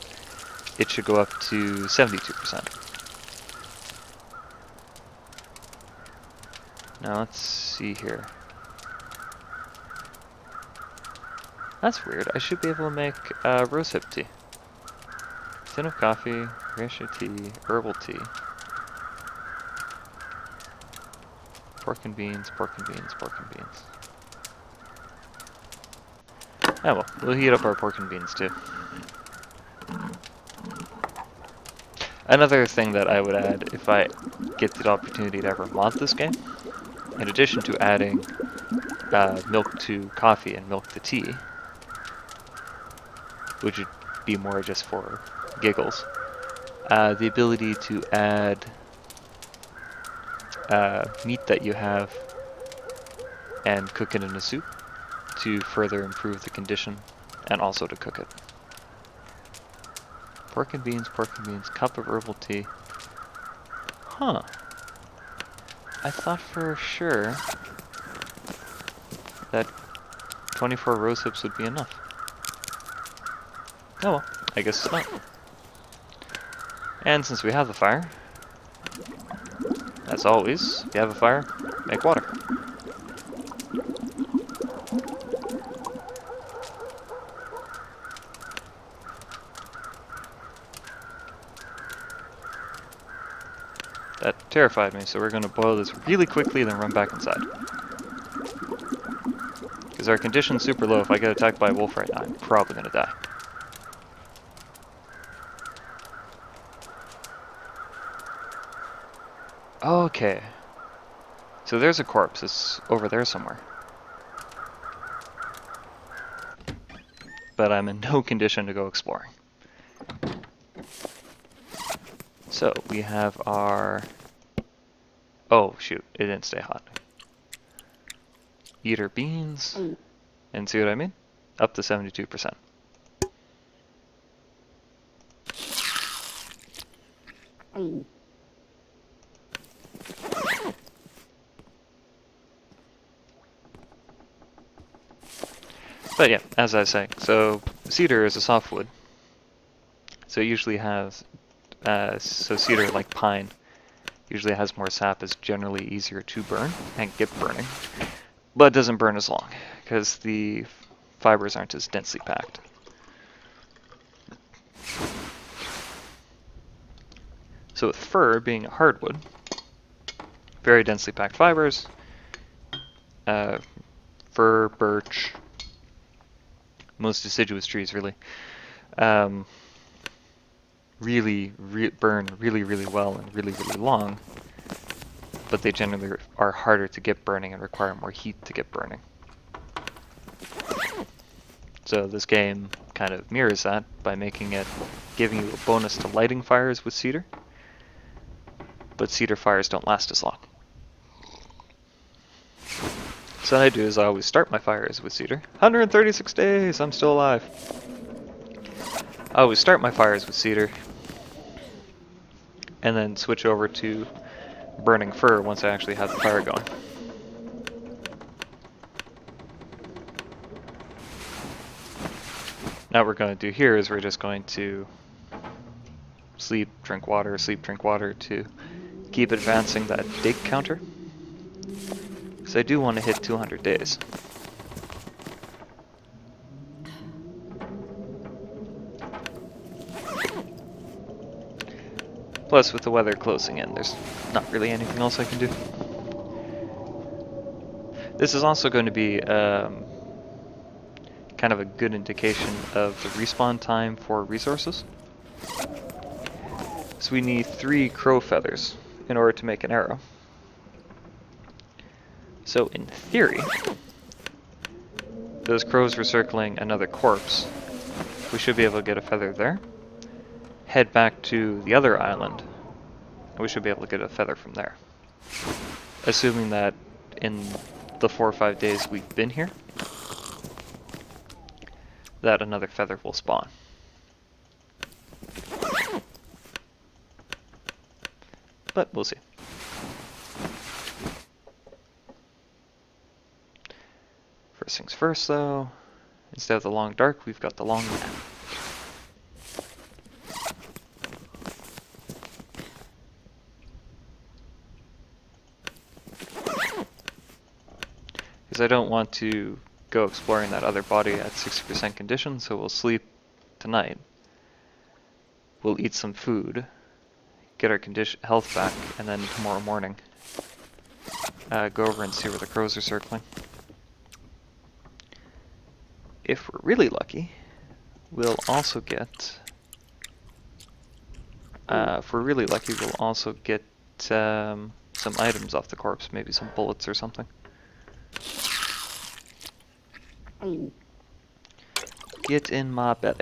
it should go up to 72%. Now let's see here. That's weird. I should be able to make rosehip tea. Tin of coffee, reishi tea, herbal tea. Pork and beans, pork and beans, pork and beans. Oh well, we'll heat up our pork and beans too. Another thing that I would add if I get the opportunity to ever mod this game, in addition to adding milk to coffee and milk to tea, which would be more just for giggles, the ability to add meat that you have and cook it in a soup to further improve the condition and also to cook it. Pork and beans, cup of herbal tea. Huh. I thought for sure that 24 rosehips would be enough. Oh well, I guess it's not. And since we have the fire, as always, if you have a fire, make water. That terrified me, so we're going to boil this really quickly and then run back inside. Because our condition's super low. If I get attacked by a wolf right now, I'm probably going to die. Okay. So there's a corpse. It's over there somewhere. But I'm in no condition to go exploring. So we have our... Oh shoot, it didn't stay hot. Eat our beans. And see what I mean? Up to 72%. But yeah, as I was saying, so cedar is a softwood. So it usually has, so cedar, like pine, usually has more sap, is generally easier to burn and get burning, but doesn't burn as long because the fibers aren't as densely packed. So with fir being a hardwood, very densely packed fibers, fir, birch, most deciduous trees really, burn really well and really long, but they generally are harder to get burning and require more heat to get burning. So this game kind of mirrors that by giving you a bonus to lighting fires with cedar, but cedar fires don't last as long. So what I do is I always start my fires with cedar. 136 days, I'm still alive. I always start my fires with cedar, and then switch over to burning fir once I actually have the fire going. Now what we're going to do here is we're just going to sleep, drink water to keep advancing that dig counter. Because I do want to hit 200 days. Plus, with the weather closing in, there's not really anything else I can do. This is also going to be kind of a good indication of the respawn time for resources. So we need 3 crow feathers in order to make an arrow. So in theory, those crows were circling another corpse. We should be able to get a feather there. Head back to the other island, and we should be able to get a feather from there. Assuming that in the 4 or 5 days we've been here, that another feather will spawn. But we'll see. First things first though, instead of the long dark, we've got the long nap. Because I don't want to go exploring that other body at 60% condition, so we'll sleep tonight. We'll eat some food, get our health back, and then tomorrow morning go over and see where the crows are circling. If we're really lucky, we'll also get some items off the corpse, maybe some bullets or something. Get in my belly.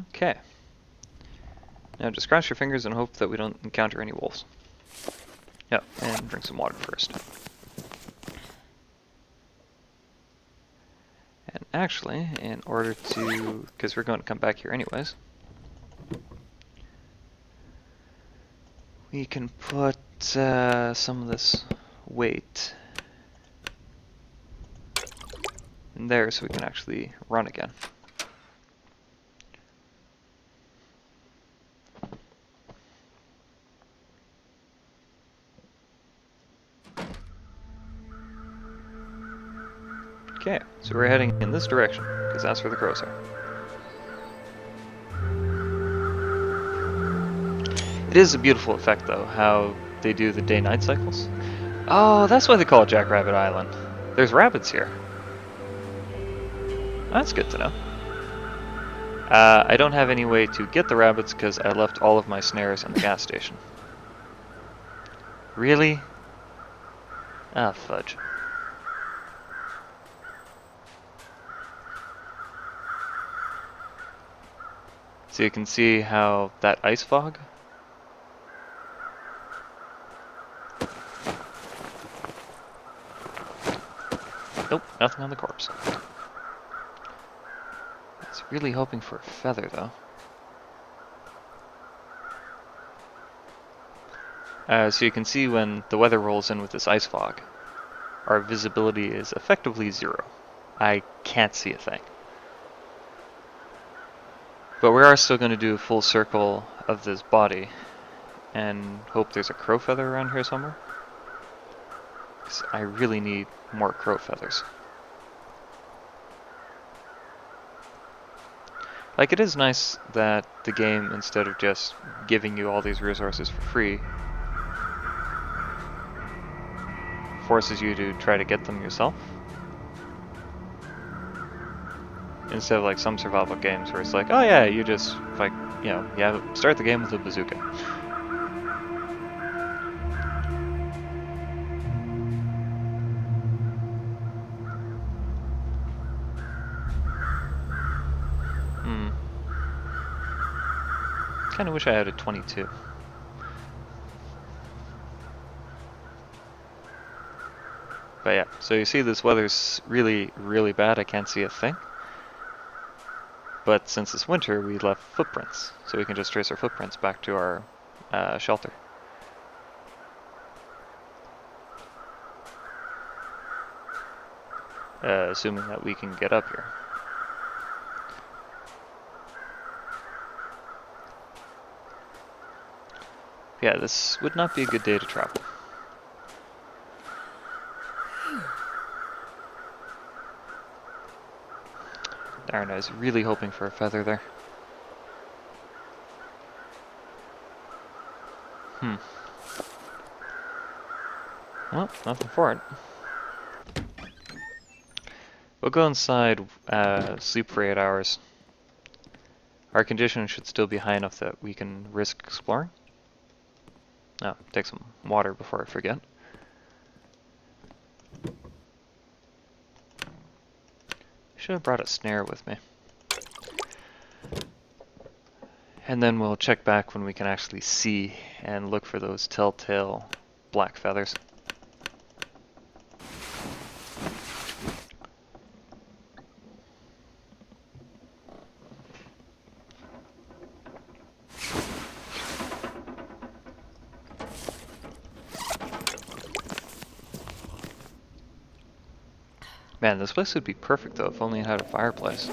Okay. Now just cross your fingers and hope that we don't encounter any wolves. Yep, and drink some water first. And actually, in order to, because we're going to come back here anyways, we can put some of this weight in there so we can actually run again. Okay, so we're heading in this direction, because that's where the crows are. It is a beautiful effect, though, how they do the day-night cycles. Oh, that's why they call it Jackrabbit Island. There's rabbits here. That's good to know. I don't have any way to get the rabbits because I left all of my snares in the gas station. Really? Ah, fudge. So you can see how that ice fog. Nope, nothing on the corpse. I was really hoping for a feather, though. So you can see when the weather rolls in with this ice fog, our visibility is effectively 0. I can't see a thing. But we are still going to do a full circle of this body and hope there's a crow feather around here somewhere. Because I really need more crow feathers. Like, it is nice that the game, instead of just giving you all these resources for free, forces you to try to get them yourself. Instead of like some survival games where it's like, oh yeah, you just, like, you know, start the game with a bazooka. Kinda wish I had a 22. But yeah, so you see this weather's really, really bad. I can't see a thing. But since it's winter, we left footprints. So we can just trace our footprints back to our shelter. Assuming that we can get up here. Yeah, this would not be a good day to travel. Darn, I was really hoping for a feather there. Well, nothing for it. We'll go inside, sleep for 8 hours. Our condition should still be high enough that we can risk exploring. Oh, take some water before I forget. Should have brought a snare with me. And then we'll check back when we can actually see and look for those telltale black feathers. Man, this place would be perfect though if only it had a fireplace.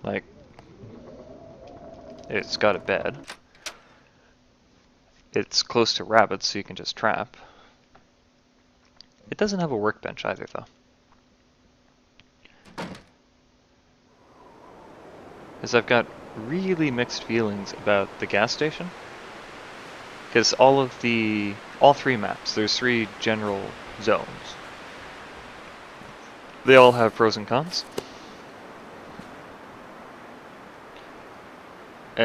Like, it's got a bed. It's close to rabbits, so you can just trap. It doesn't have a workbench either though. Because I've got really mixed feelings about the gas station. Because all three maps, there's 3 general zones. They all have pros and cons. Do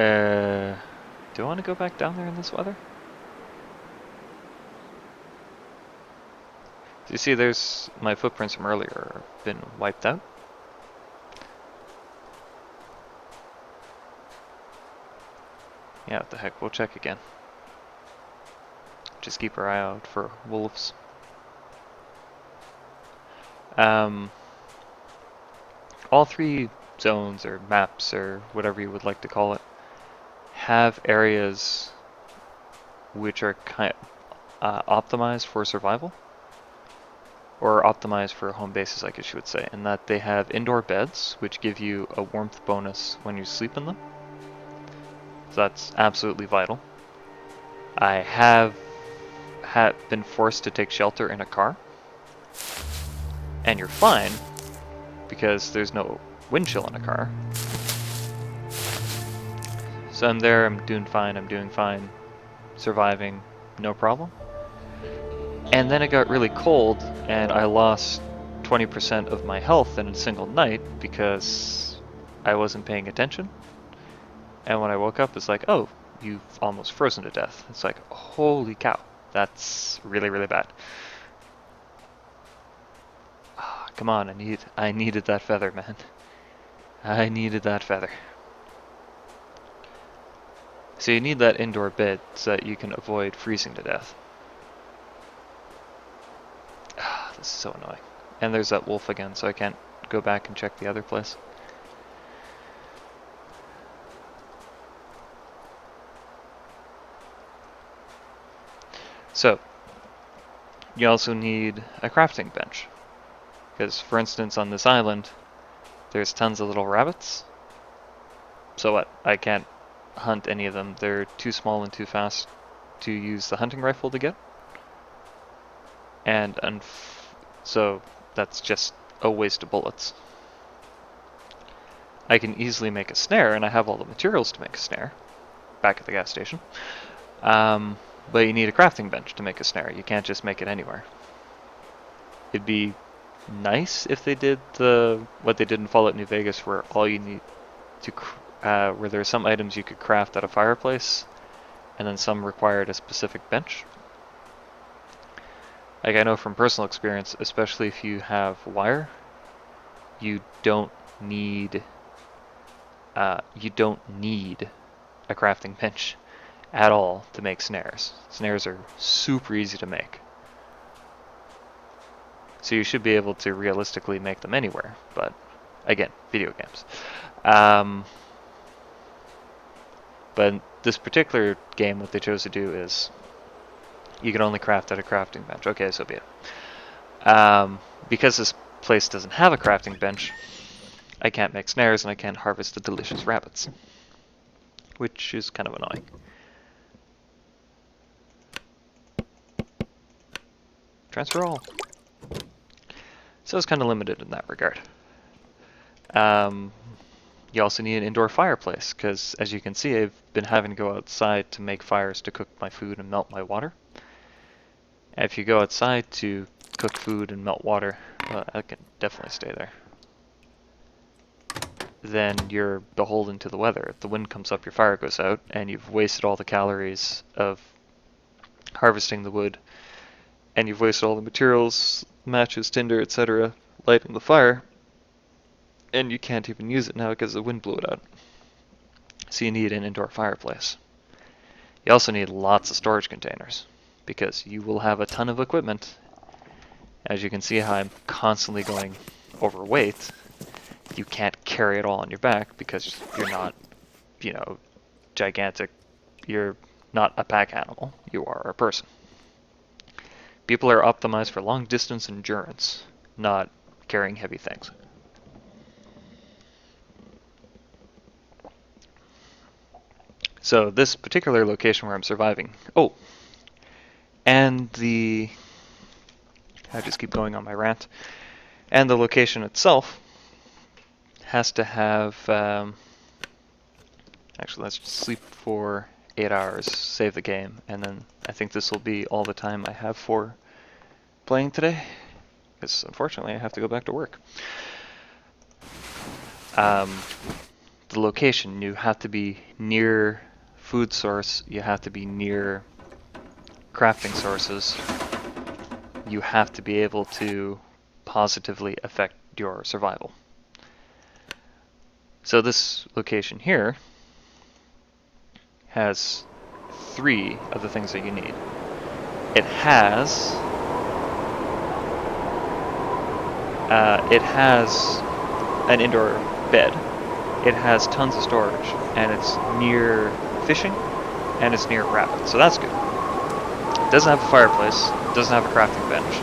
I want to go back down there in this weather? Do you see there's my footprints from earlier have been wiped out? Yeah, what the heck, we'll check again. Just keep our eye out for wolves. All 3 zones or maps or whatever you would like to call it have areas which are optimized for survival, or optimized for home bases, I guess you would say, in that they have indoor beds which give you a warmth bonus when you sleep in them. So that's absolutely vital. I have been forced to take shelter in a car, and you're fine because there's no wind chill in a car. So I'm there, I'm doing fine, surviving, no problem. And then it got really cold, and I lost 20% of my health in a single night because I wasn't paying attention. And when I woke up, it's like, oh, you've almost frozen to death. It's like, holy cow, that's really, really bad. Oh, come on, I needed that feather, man. I needed that feather. So you need that indoor bed so that you can avoid freezing to death. Ah, this is so annoying. And there's that wolf again, so I can't go back and check the other place. So, you also need a crafting bench. Because, for instance, on this island, there's tons of little rabbits. So what? I can't hunt any of them. They're too small and too fast to use the hunting rifle to get. And so that's just a waste of bullets. I can easily make a snare, and I have all the materials to make a snare back at the gas station. But you need a crafting bench to make a snare. You can't just make it anywhere. It'd be nice if they did what they did in Fallout New Vegas, where all you need to where there are some items you could craft at a fireplace, and then some required a specific bench. Like, I know from personal experience, especially if you have wire, you don't need a crafting bench at all to make snares. Snares are super easy to make. So you should be able to realistically make them anywhere, but again, video games. But in this particular game, what they chose to do is you can only craft at a crafting bench. Okay, so be it. Because this place doesn't have a crafting bench, I can't make snares and I can't harvest the delicious rabbits, which is kind of annoying. Transfer all. So it's kind of limited in that regard. You also need an indoor fireplace, because as you can see, I've been having to go outside to make fires to cook my food and melt my water. And if you go outside to cook food and melt water, well, I can definitely stay there. Then you're beholden to the weather. If the wind comes up, your fire goes out, and you've wasted all the calories of harvesting the wood, and you've wasted all the materials, matches, tinder, etc., lighting the fire, and you can't even use it now because the wind blew it out. So you need an indoor fireplace. You also need lots of storage containers, because you will have a ton of equipment. As you can see how I'm constantly going overweight, you can't carry it all on your back because you're not, gigantic. You're not a pack animal. You are a person. People are optimized for long distance endurance, not carrying heavy things. So this particular location where I'm surviving. Oh, and I just keep going on my rant. And the location itself has to have. Actually, let's just sleep for 8 hours, save the game, and then I think this will be all the time I have for playing today, because unfortunately I have to go back to work. The location, you have to be near food source, you have to be near crafting sources, you have to be able to positively affect your survival. So this location here has 3 of the things that you need. It has an indoor bed. It has tons of storage, and it's near fishing, and it's near rabbits, so that's good. It doesn't have a fireplace, it doesn't have a crafting bench,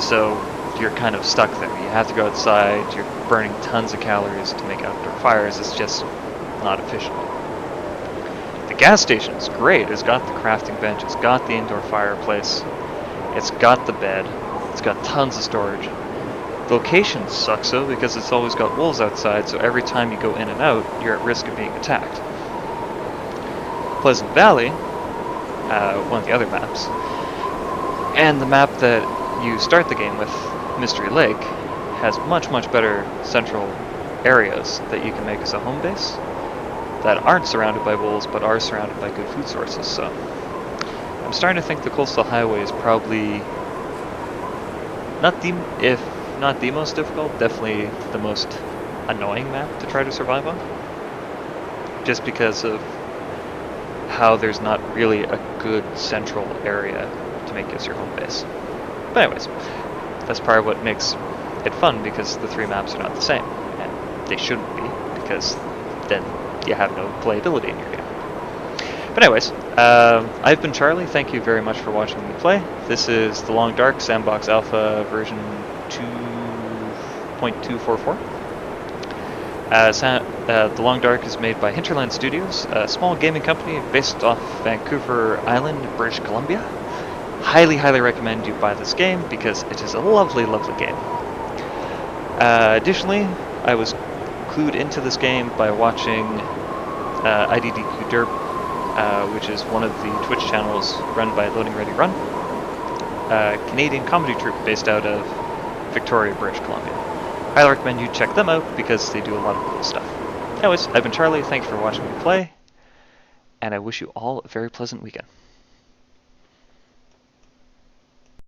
so you're kind of stuck there. You have to go outside, you're burning tons of calories to make outdoor fires, it's just not efficient. The gas station is great, it's got the crafting bench, it's got the indoor fireplace, it's got the bed, it's got tons of storage. The location sucks though, because it's always got wolves outside, so every time you go in and out, you're at risk of being attacked. Pleasant Valley, one of the other maps, and the map that you start the game with, Mystery Lake, has much, much better central areas that you can make as a home base that aren't surrounded by wolves, but are surrounded by good food sources, so I'm starting to think the Coastal Highway is probably not the most difficult, definitely the most annoying map to try to survive on. Just because of how there's not really a good central area to make as your home base. But anyways, that's part of what makes it fun, because the 3 maps are not the same. And they shouldn't be, because then you have no playability in your game. But anyways, I've been Charlie. Thank you very much for watching me play. This is The Long Dark Sandbox Alpha version 2.244. The Long Dark is made by Hinterland Studios, a small gaming company based off Vancouver Island, British Columbia. highly, highly recommend you buy this game because it is a lovely, lovely game. Additionally, I was clued into this game by watching IDDQ Derp, which is one of the Twitch channels run by Loading Ready Run, a Canadian comedy troupe based out of Victoria, British Columbia. Highly recommend you check them out because they do a lot of cool stuff. Anyways, I've been Charlie, thanks for watching me play, and I wish you all a very pleasant weekend.